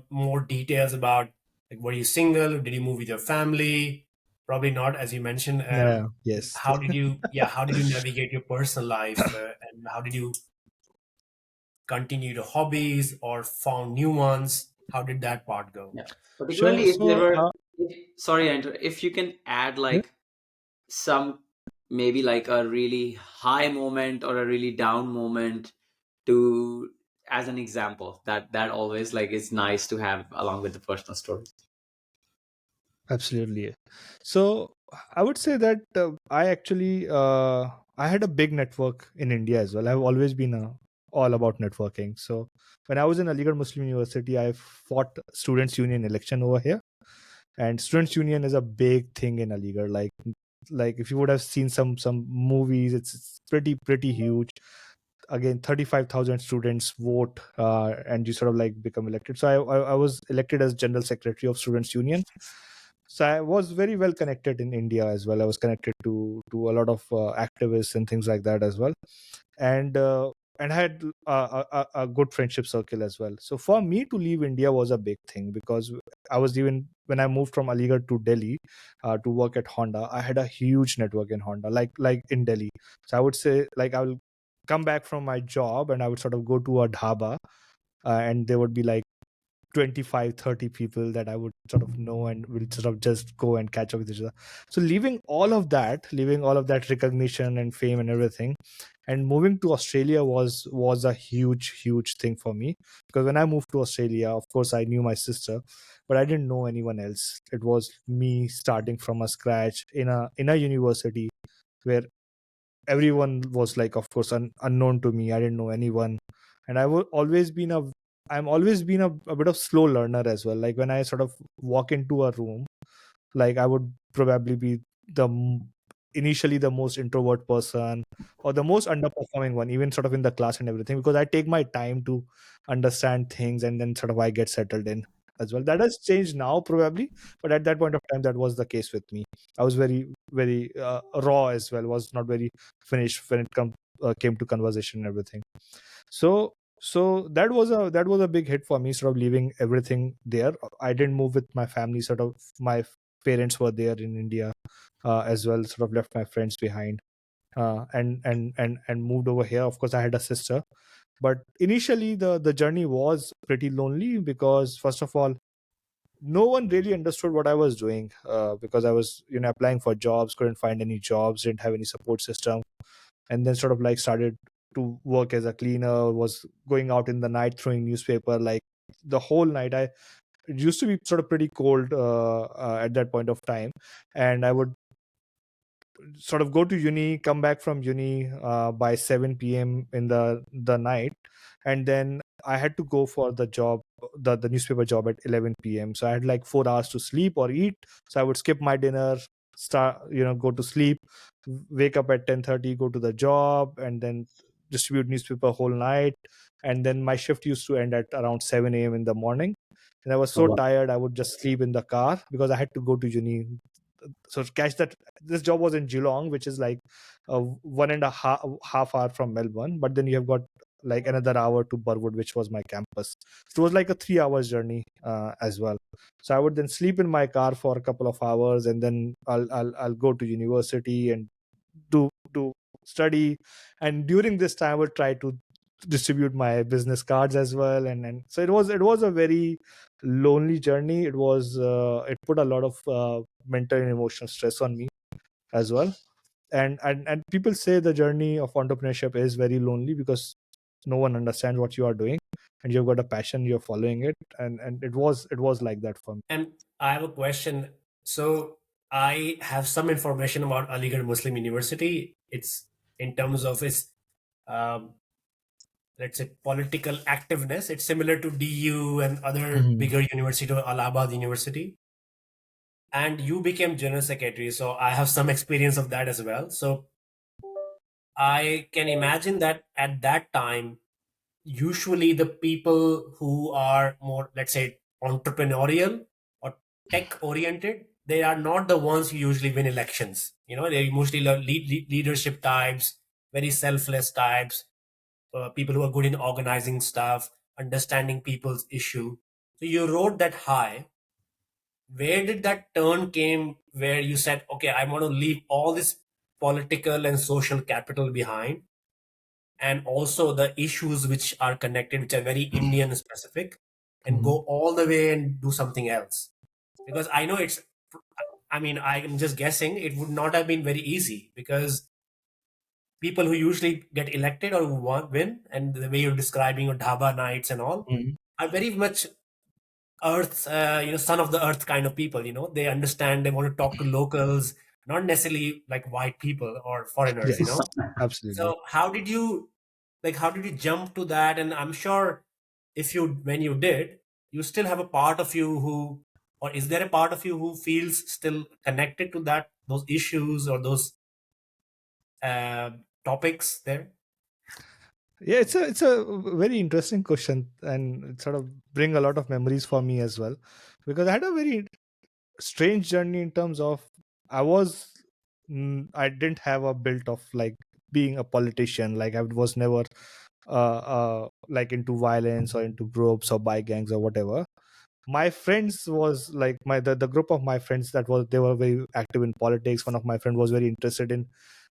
S1: more details about, like, were you single? Did you move with your family? Probably not, as you mentioned.
S2: Yeah, yes.
S1: How did you navigate your personal life, and how did you continue the hobbies or found new ones? How did that part go?
S3: Yeah.
S2: Sure.
S3: Particularly if there were, sorry, Andrew, if you can add
S2: Yeah,
S3: like some, maybe like a really high moment or a really down moment to, as an example, that always like is nice to have along with the personal stories.
S2: absolutely. So I would say that I had a big network in India as well. I've always been all about networking. So when I was in Aligarh Muslim University, I fought students union election over here, and students union is a big thing in Aligarh. Like if you would have seen some movies, it's pretty huge. Again, 35,000 students vote, and you sort of like become elected. So I was elected as general secretary of students union. So I was very well connected in India as well. I was connected to a lot of activists and things like that as well, and had a good friendship circle as well. So for me to leave India was a big thing, because I was, even when I moved from Aligarh to Delhi to work at Honda, I had a huge network in Honda, like in Delhi. So I would say, like, I will come back from my job and I would sort of go to a dhaba, and there would be like 25, 30 people that I would sort of know, and will sort of just go and catch up with each other. So leaving all of that recognition and fame and everything, and moving to Australia was a huge thing for me. Because when I moved to Australia, of course I knew my sister, but I didn't know anyone else. It was me starting from a scratch in a university where everyone was, like, of course, unknown to me. I didn't know anyone, and I'm always been a bit of slow learner as well. Like when I sort of walk into a room, like I would probably be initially the most introvert person, or the most underperforming one, even sort of in the class and everything, because I take my time to understand things, and then sort of I get settled in as well. That has changed now probably, but at that point of time that was the case with me. I was very raw as well, was not very finished when came to conversation and everything. So that was a big hit for me, sort of leaving everything there. I didn't move with my family. Sort of my parents were there in India as well. Sort of left my friends behind, and moved over here. Of course, I had a sister, but initially the journey was pretty lonely, because first of all, no one really understood what I was doing, because I was, applying for jobs, couldn't find any jobs, didn't have any support system, and then sort of like started to work as a cleaner, was going out in the night throwing newspaper, like the whole night. It used to be sort of pretty cold at that point of time, and I would sort of go to uni, come back from uni by 7 p.m. in the night, and then I had to go for the job, the newspaper job at 11 p.m. So I had like 4 hours to sleep or eat. So I would skip my dinner, go to sleep, wake up at 10:30, go to the job, and then distribute newspaper whole night. And then my shift used to end at around 7 a.m. in the morning. And I was
S3: Oh,
S2: so
S3: wow.
S2: tired, I would just sleep in the car, because I had to go to uni so catch that. This job was in Geelong, which is like 1.5 hour from Melbourne, but then you have got like another hour to Burwood, which was my campus. So it was like a 3 hours journey as well. So I would then sleep in my car for a couple of hours, and then I'll go to university and do study. And during this time I would try to distribute my business cards as well. And so it was a very lonely journey. It put a lot of mental and emotional stress on me as well. And people say the journey of entrepreneurship is very lonely because no one understands what you are doing, and you've got a passion, you're following it. And it was like that for me.
S1: And I have a question. So I have some information about Aligarh Muslim University. It's in terms of its, um, let's say, political activeness. It's similar to DU and other
S2: Mhm.
S1: bigger university, or Allahabad University. And you became general secretary, so I have some experience of that as well. So I can imagine that at that time, usually the people who are more, let's say, entrepreneurial or tech oriented, they are not the ones who usually win elections. They're mostly leadership types, very selfless types, people who are good in organizing stuff, understanding people's issue. So you rode that high. Where did that turn came where you said, okay, I want to leave all this political and social capital behind, and also the issues which are connected, which are very Indian specific, and
S2: Mhm.
S1: go all the way and do something else? Because I know I mean, I'm just guessing it would not have been very easy, because people who usually get elected or who win, and the way you're describing your dhaba nights and all,
S2: Mhm.
S1: are very much earth, son of the earth kind of people. They understand, they want to talk to locals, not necessarily like white people or foreigners.
S2: Yes, absolutely.
S1: So how did you jump to that? And I'm sure, when you did, you still have a part of you who, or is there a part of you who feels still connected to those issues or those uh, topics there?
S2: Yeah, it's a very interesting question, and it sort of bring a lot of memories for me as well, because I had a very strange journey in terms of I didn't have a built of like being a politician. Like I was never like into violence or into groups or by gangs or whatever. My friends was like the group of my friends that was they were very active in politics. One of my friends was very interested in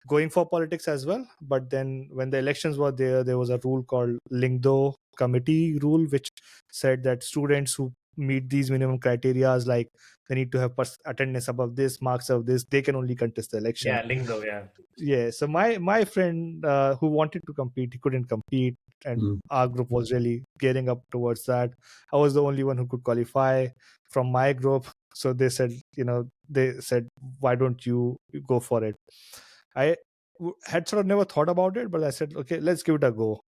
S2: going for politics as well. But then when the elections were there was a rule called Lingdo committee rule, which said that students who meet these minimum criterias, like they need to have attendance above this, marks of this, they can only contest the election.
S1: Yeah, Lingdo, yeah.
S2: Yeah, so my friend who wanted to compete, he couldn't compete, and
S3: Mm.
S2: our group was really gearing up towards that. I was the only one who could qualify from my group. So they said, why don't you go for it? I had sort of never thought about it, but I said, okay, let's give it a go.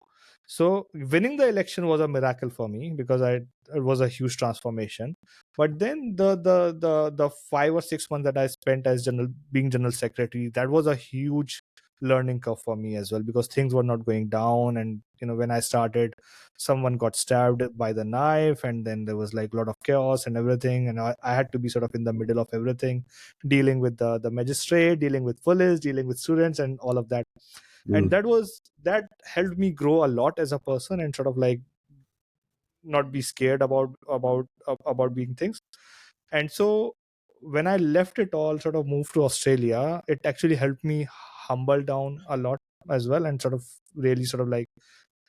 S2: So winning the election was a miracle for me, because it was a huge transformation. But then the 5 or 6 months that I spent as being general secretary, that was a huge learning curve for me as well, because things were not going down. And when I started, someone got stabbed by the knife, and then there was like a lot of chaos and everything, and I had to be sort of in the middle of everything, dealing with the magistrate, dealing with police, dealing with students, and all of that. And
S3: Mm.
S2: that helped me grow a lot as a person, and sort of like not be scared about being things. And so when I left it all, sort of moved to Australia, it actually helped me humble down a lot as well, and sort of really sort of like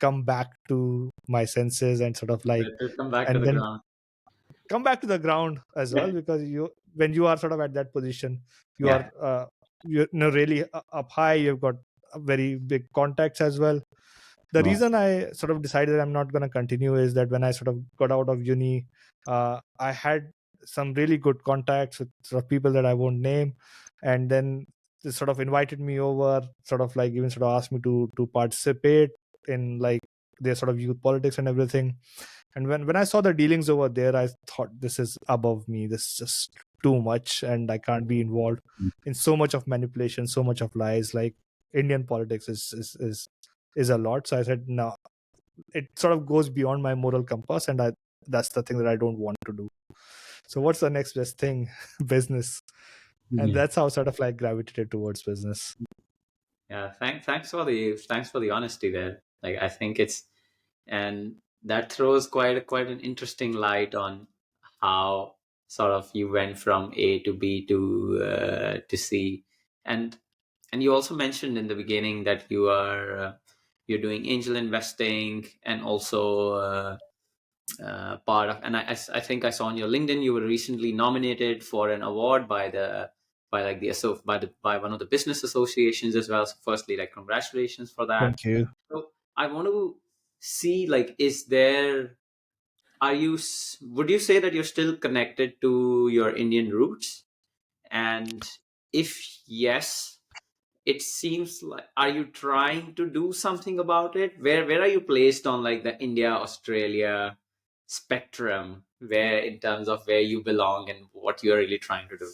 S2: come back to my senses, and sort of like,
S3: Let it come back to
S2: and
S3: the
S2: then
S3: ground.
S2: come back to the ground as well. Because when you are sort of at that position, you are
S3: Yeah.
S2: really up high, you've got very big contacts as well. The
S3: Wow.
S2: reason I sort of decided I'm not going to continue is that when I sort of got out of uni, I had some really good contacts with sort of people that I won't name. And then they sort of invited me over, sort of like even sort of asked me to participate in like their sort of youth politics and everything. And when I saw the dealings over there, I thought, this is above me, this is just too much, and I can't be involved in so much of manipulation, so much of lies. Like Indian politics is a lot. So I said, no, it sort of goes beyond my moral compass, and that's the thing that I don't want to do. So what's the next best thing? Business. And
S3: Mhm.
S2: that's how sort of like gravitated towards business.
S3: Yeah, thanks for the honesty there. Like I think it's and that throws quite an interesting light on how sort of you went from A to B to C, and you also mentioned in the beginning that you're doing angel investing and also part of, and I think I saw on your LinkedIn you were recently nominated for an award by the by like the by one of the business associations as well. So firstly, like congratulations for that.
S2: Thank you.
S3: So I want to see, like, is there are you would you say that you're still connected to your Indian roots? And if yes, it seems like, are you trying to do something about it? Where are you placed on like the India Australia spectrum, where in terms of where you belong and what you're really trying to do?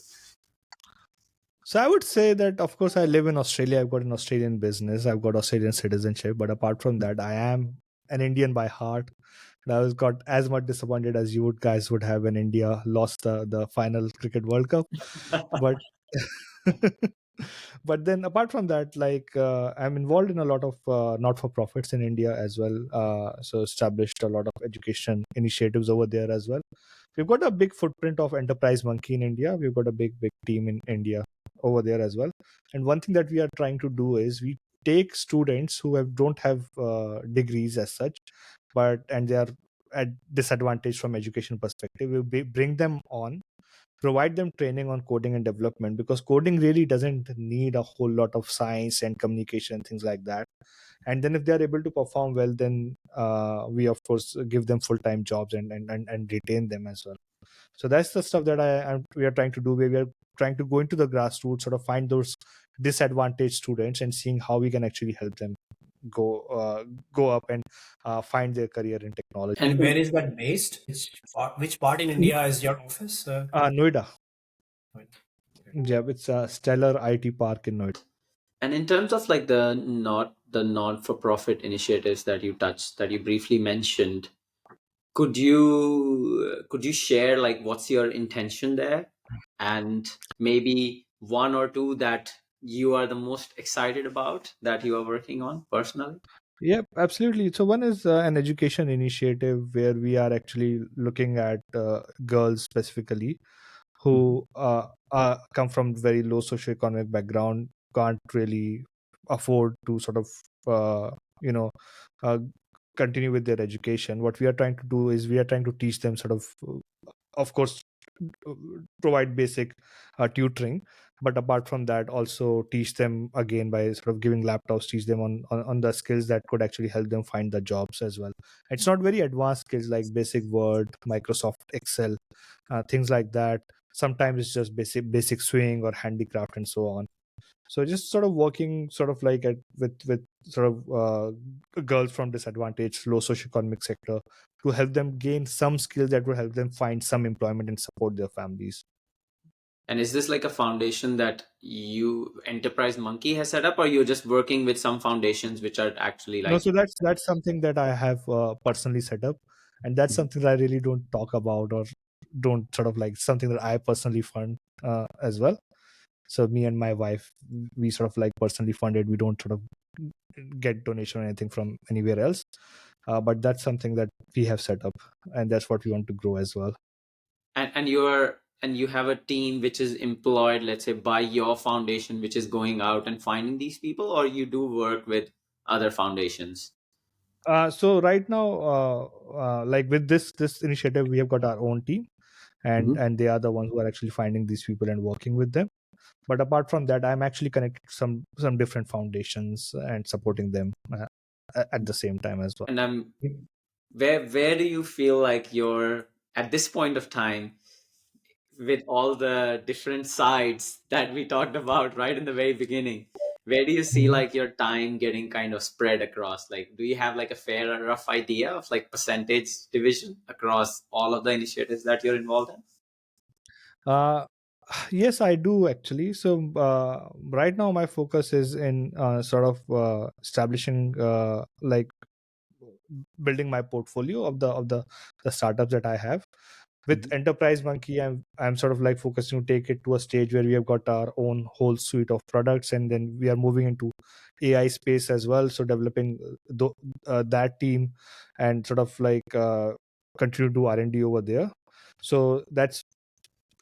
S2: So I would say that, of course, I live in Australia. I've got an Australian business. I've got Australian citizenship. But apart from that, I am an Indian by heart. And I was got as much disappointed as you would guys would have when India lost the final cricket World Cup. But but then apart from that, like I'm involved in a lot of not for profits in India as well. So established a lot of education initiatives over there as well. We've got a big footprint of Enterprise Monkey in India. We've got a big team in India over there as well. And one thing that we are trying to do is we take students who don't have degrees as such, but and they are at disadvantage from education perspective. Bring them on, provide them training on coding and development, because coding really doesn't need a whole lot of science and communication, things like that. And then if they are able to perform well, then we of course give them full-time jobs and retain them as well. So that's the stuff that we are trying to do, where we are trying to go into the grassroots, sort of find those disadvantaged students and seeing how we can actually help them go go up and find their career in technology.
S1: And where is that based? Which part in India is your office?
S2: Noida.
S1: Right.
S2: Yeah, it's a stellar IT park in Noida.
S3: And in terms of like the not for profit initiatives that you briefly mentioned, could you share like what's your intention there, and maybe one or two that you are the most excited about that you are working on personally?
S2: Yep, absolutely. So one is an education initiative where we are actually looking at girls specifically who come from very low socioeconomic background, can't really afford to sort of you know uh, continue with their education. What we are trying to do is we are trying to teach them sort of course, uh, provide basic tutoring, but apart from that also teach them again by sort of giving laptops, teach them on the skills that could actually help them find the jobs as well. It's not very advanced skills like basic Word, Microsoft Excel, things like that. Sometimes it's just basic swing or handicraft and so on. So just sort of working sort of like with sort of girls from disadvantaged low socioeconomic sector to help them gain some skills that will help them find some employment and support their families.
S3: And is this like a foundation that you Enterprise Monkey has set up, or you're just working with some foundations which are actually
S2: No,
S3: like?
S2: so that's something that I have personally set up, and that's something that I really don't talk about or don't sort of like something that I personally fund as well. So me and my wife, we sort of like personally funded. We don't sort of get donation or anything from anywhere else, but that's something that we have set up, and that's what we want to grow as well.
S3: And you have a team which is employed, let's say, by your foundation, which is going out and finding these people, or you do work with other foundations?
S2: So right now, like with this initiative, we have got our own team,
S3: Mhm.
S2: and they are the ones who are actually finding these people and working with them. But apart from that, I'm actually connected to some different foundations and supporting them at the same time as well.
S3: And where do you feel like you're at this point of time, with all the different sides that we talked about right in the very beginning? Where do you see
S2: Mhm.
S3: like your time getting kind of spread across? Like, do you have like a fair or rough idea of like percentage division across all of the initiatives that you're involved in?
S2: Uh, yes, I do actually. So right now, my focus is in sort of establishing like building my portfolio of the startups that I have. With Enterprise Monkey, I'm sort of like focusing to take it to a stage where we have got our own whole suite of products, and then we are moving into AI space as well. So developing that team and sort of like continue to do R&D over there. So that's,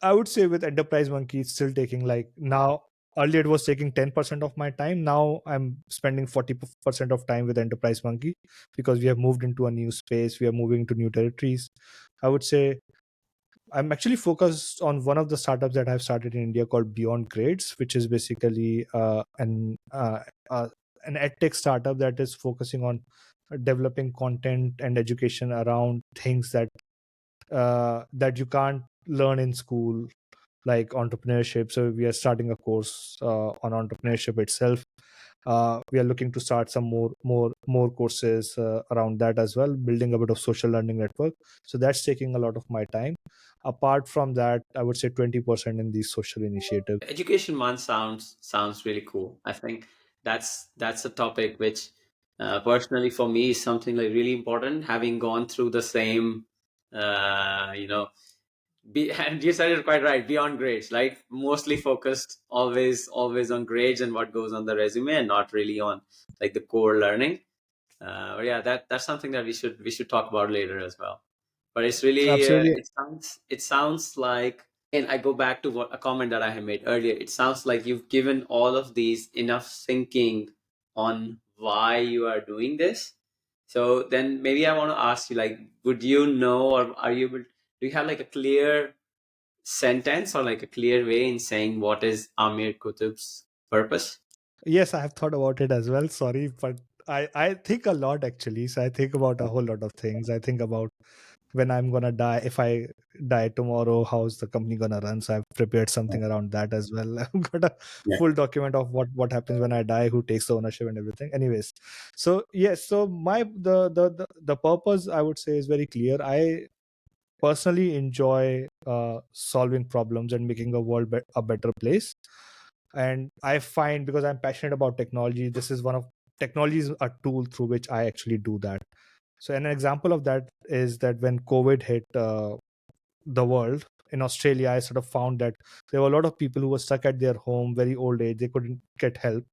S2: I would say, with Enterprise Monkey, it's still taking like now. Earlier, it was taking 10% of my time. Now I'm spending 40% of time with Enterprise Monkey because we have moved into a new space. We are moving to new territories. I would say I'm actually focused on one of the startups that I've started in India called Beyond Grades, which is basically an edtech startup that is focusing on developing content and education around things that you can't learn in school, like entrepreneurship. So we are starting a course on entrepreneurship itself. We are looking to start some more courses around that as well, building a bit of social learning network. So that's taking a lot of my time. Apart from that, I would say 20% in these social initiatives.
S3: Education month sounds really cool. I think that's a topic which, personally for me, is something like really important. Having gone through the same, you know, and you said it quite right. Beyond grades, like mostly focused always on grades and what goes on the resume, and not really on like the core learning. But yeah, that's something that we should talk about later as well. But it's really,
S2: Absolutely.
S3: it sounds like, again, I go back to what a comment that I had made earlier. It sounds like you've given all of these enough thinking on why you are doing this. So then maybe I want to ask you, like, would you know, or are you able, do you have like a clear sentence or like a clear way in saying what is Amir Qutub's purpose?
S2: Yes, I have thought about it as well. Sorry, but I think a lot actually. So I think about a whole lot of things. I think about when I'm gonna die. If I die tomorrow, how's the company gonna run? So I've prepared something around that as well. I've got a
S3: Yeah.
S2: full document of what happens when I die, who takes the ownership and everything. Anyways, so yes, so my the purpose, I would say, is very clear. I personally enjoy solving problems and making the world a better place. And I find, because I'm passionate about technology, this is one of technology is a tool through which I actually do that. So an example of that is that when COVID hit the world in Australia, I sort of found that there were a lot of people who were stuck at their home, very old age, they couldn't get help.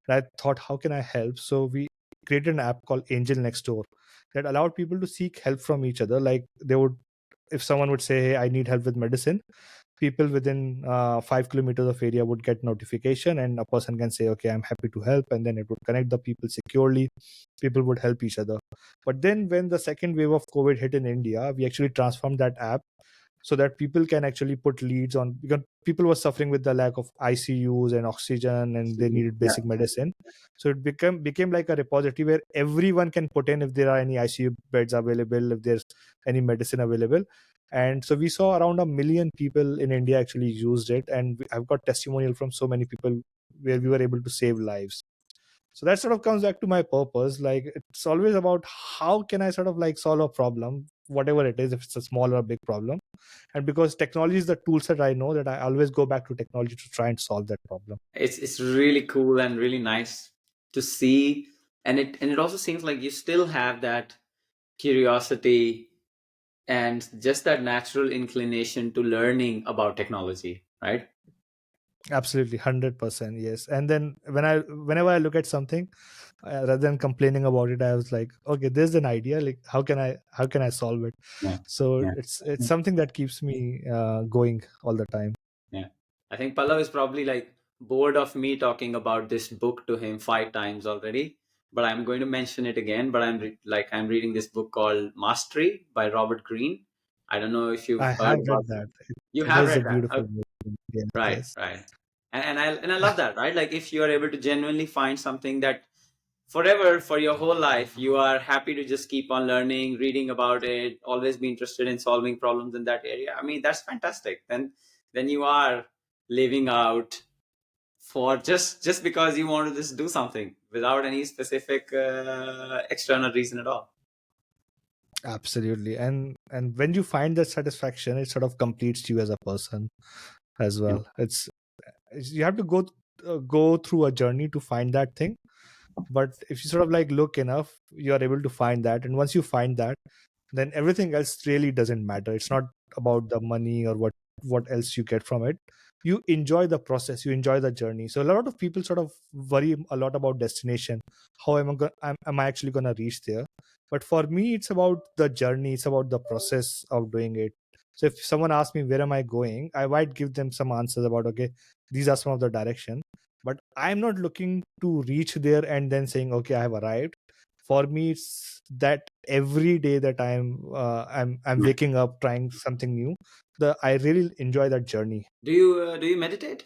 S2: And I thought, how can I help? So we created an app called Angel Next Door that allowed people to seek help from each other. Like they would, if someone would say, hey, I need help with medicine, people within 5 kilometers of area would get notification, and a person can say, okay, I'm happy to help, and then it would connect the people securely. People would help each other. But then when the second wave of COVID hit in India, we actually transformed that app so that people can actually put leads on, because people were suffering with the lack of ICUs and oxygen, and they needed
S3: Yeah.
S2: basic medicine. So it became like a repository where everyone can put in if there are any ICU beds available, if there's any medicine available. And so we saw around 1 million people in India actually used it, and I've got testimonial from so many people where we were able to save lives. So that sort of comes back to my purpose. Like it's always about how can I sort of like solve a problem, whatever it is, if it's a small or a big problem. And because technology is the tool set, I know that I always go back to technology to try and solve that problem.
S3: It's really cool and really nice to see, and it also seems like you still have that curiosity and just that natural inclination to learning about technology, right?
S2: Absolutely, 100%, yes. And then whenever I look at something, rather than complaining about it, I was like, okay, there's an idea. Like, how can I solve it?
S3: Yeah,
S2: So
S3: yeah,
S2: it's something that keeps me going all the time.
S3: yeah. I think Pallav is probably like bored of me talking about this book to him 5 times already, but I'm going to mention it again. But I'm reading this book called Mastery by Robert Greene. I don't know if
S2: I
S3: you've heard
S2: have
S3: about
S2: read
S3: it.
S2: that.
S3: You
S2: It
S3: have
S2: is a
S3: read that.
S2: beautiful
S3: Okay.
S2: book. Yes,
S3: Right,
S2: yes.
S3: right. And I love that, right? Like if you are able to genuinely find something that forever, for your whole life, you are happy to just keep on learning, reading about it, always be interested in solving problems in that area. I mean, that's fantastic. Then you are living out for just because you want to just do something without any specific external reason at all.
S2: Absolutely. And when you find that satisfaction, it sort of completes you as a person as
S3: Yeah.
S2: well. You have to go through a journey to find that thing. But if you sort of like look enough, you are able to find that. And once you find that, then everything else really doesn't matter. It's not about the money or what else you get from it. You enjoy the process, you enjoy the journey. So a lot of people sort of worry a lot about destination. How am I actually going to reach there? But for me, it's about the journey, it's about the process of doing it. So if someone asks me where am I going, I might give them some answers about, okay, these are some of the direction, but I'm not looking to reach there and then saying, okay, I have arrived. For me, it's that every day that I'm waking up trying something new. I really enjoy that journey.
S3: Do you meditate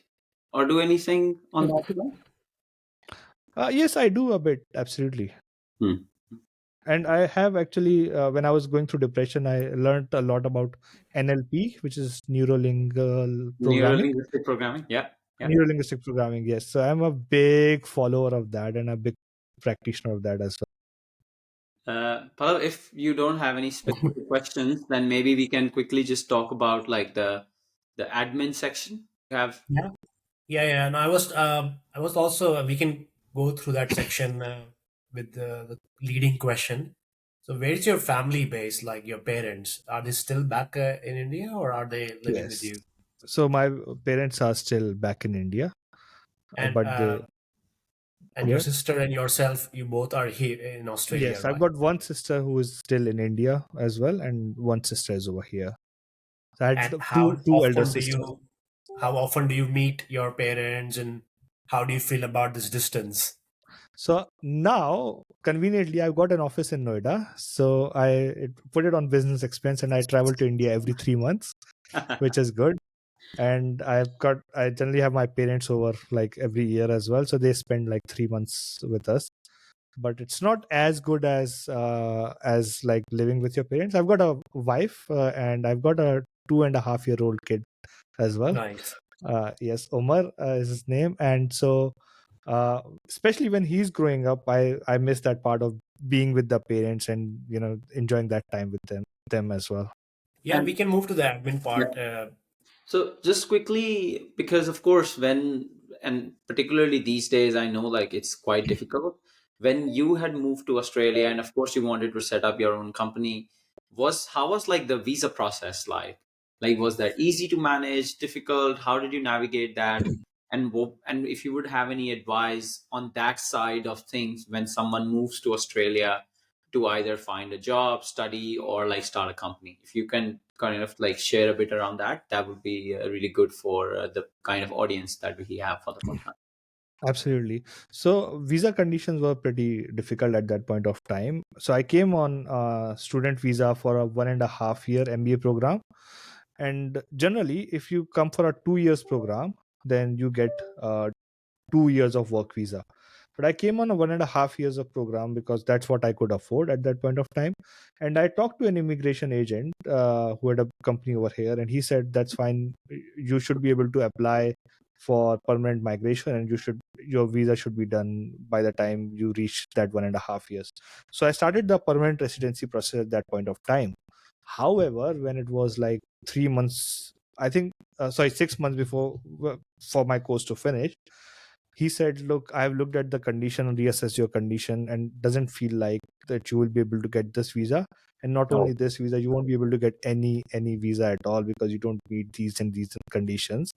S3: or do anything on that front?
S2: Yes, I do a bit, absolutely.
S3: Hmm.
S2: And I have actually, when I was going through depression, I learned a lot about NLP, which is neurolingual programming.
S3: Neuro-linguistic programming. Yeah. Yeah.
S2: Neurolinguistic programming, yes. So I'm a big follower of that and a big practitioner of that as well.
S3: Pallav, if you don't have any specific questions, then maybe we can quickly just talk about like the admin section. You have
S1: Yeah, yeah. And I was also. We can go through that section with the leading question. So, where's your family base? Like your parents, are they still back in India, or are they living with
S2: Yes.
S1: you?
S2: So my parents are still back in India,
S1: And
S2: but they,
S1: your
S2: yeah.
S1: sister and yourself, you both are here in Australia,
S2: Yes, I've
S1: right?
S2: got one sister who is still in India as well, and one sister is over here. So I had
S1: And
S2: two elder sisters.
S1: how often do you meet your parents, and how do you feel about this distance?
S2: So now, conveniently, I've got an office in Noida. So put it on business expense, and I travel to India every 3 months, which is good. And I generally have my parents over like every year as well. So they spend like 3 months with us. But it's not as good as like living with your parents. I've got a wife and I've got a 2.5-year-old kid as well.
S1: Nice.
S2: Yes, Omar is his name, and so uh, especially when he's growing up, I miss that part of being with the parents and enjoying that time with them as well.
S1: Yeah, we
S3: and
S1: can move to the admin
S3: yeah.
S1: part.
S3: So just quickly, because of course, and particularly these days, I know like it's quite difficult. When you had moved to Australia, and of course you wanted to set up your own company, how was like the visa process like? Like, was that easy to manage, difficult? How did you navigate that? And if you would have any advice on that side of things when someone moves to Australia to either find a job, study, or like start a company. If you can kind of like share a bit around that, that would be really good for the kind of audience that we have for the podcast.
S2: Absolutely. So visa conditions were pretty difficult at that point of time. So I came on student visa for a 1.5 year MBA program. And generally, if you come for a 2 years program, then you get 2 years of work visa. But I came on a 1.5 years of program because that's what I could afford at that point of time. And I talked to an immigration agent who had a company over here, and he said that's fine. You should be able to apply for permanent migration, and your visa should be done by the time you reach that 1.5 years. So I started the permanent residency process at that point of time. However, when it was like 3 months, I think, sorry, 6 months before for my course to finish, he said, look, I've looked at the condition and reassessed your condition and doesn't feel like that you will be able to get this visa. And not
S1: Oh,
S2: only this visa, you won't be able to get any visa at all because you don't meet these and these conditions.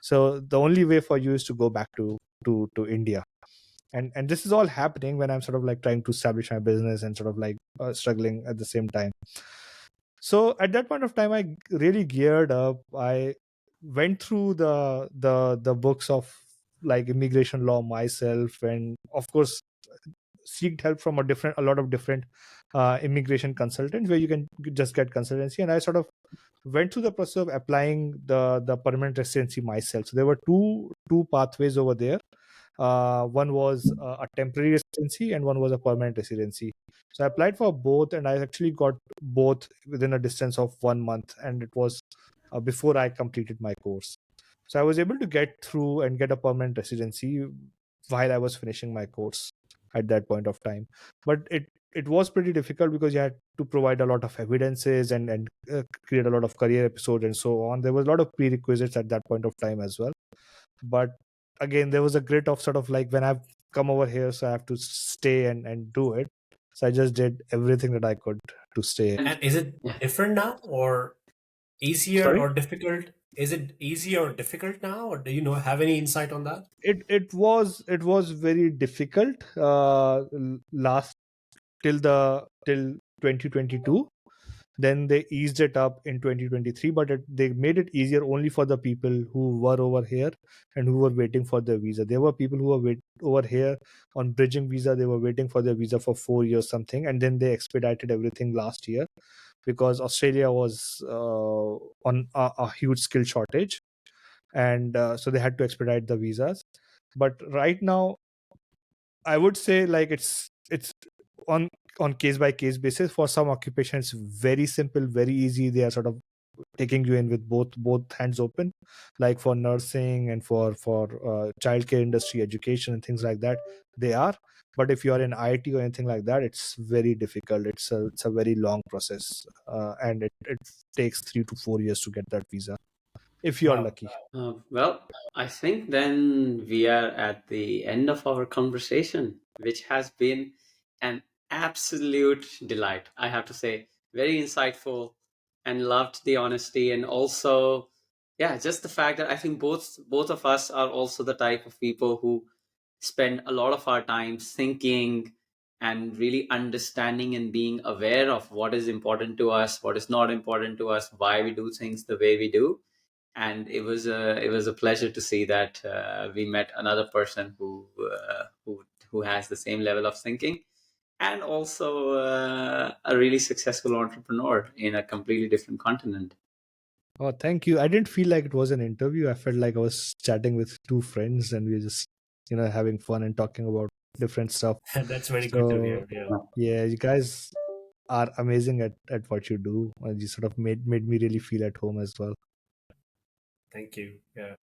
S2: So the only way for you is to go back to India. And this is all happening when I'm sort of like trying to establish my business and sort of like struggling at the same time. So at that point of time, I really geared up. I went through the books of like immigration law myself, and of course seeked help from a lot of different immigration consultants where you can just get consultancy. And I sort of went through the process of applying the permanent residency myself. So there were two pathways over there. One was a temporary residency and one was a permanent residency. So I applied for both, and I actually got both within a distance of 1 month, and it was before I completed my course. So I was able to get through and get a permanent residency while I was finishing my course at that point of time. But it was pretty difficult because you had to provide a lot of evidences and create a lot of career episodes and so on. There was a lot of prerequisites at that point of time as well. But again, there was a grit of sort of like, when I've come over here, so I have to stay and do it. So I just did everything that I could to stay.
S3: And
S1: and is it
S3: yeah.
S1: different now, or Easier
S3: Sorry.
S1: or difficult? Is it easier or difficult now, or do you know have any insight on that?
S2: It was very difficult last till 2022. Then they eased it up in 2023, but they made it easier only for the people who were over here and who were waiting for their visa. There were people who were over here on bridging visa. They were waiting for their visa for 4 years something, and then they expedited everything last year because Australia was on a huge skill shortage, and so they had to expedite the visas. But right now, I would say like it's on case by case basis. For some occupations, very simple, very easy. They are sort of taking you in with both hands open, like for nursing and for childcare industry, education, and things like that. They are. But if you are in IT or anything like that, it's very difficult. It's a very long process, and it takes 3 to 4 years to get that visa if you are
S1: Wow.
S2: lucky.
S3: Well, I think then we are at the end of our conversation, which has been an absolute delight. I have to say, very insightful, and loved the honesty, and also, yeah, just the fact that I think both of us are also the type of people who spend a lot of our time thinking and really understanding and being aware of what is important to us, what is not important to us, why we do things the way we do. And it was a pleasure to see that we met another person who has the same level of thinking, and also a really successful entrepreneur in a completely different continent.
S2: Oh, thank you. I didn't feel like it was an interview. I felt like I was chatting with two friends and we were just, having fun and talking about different stuff.
S1: That's very good to
S2: So,
S1: hear. Yeah.
S2: yeah, you guys are amazing at what you do. And you sort of made me really feel at home as well.
S1: Thank you. Yeah.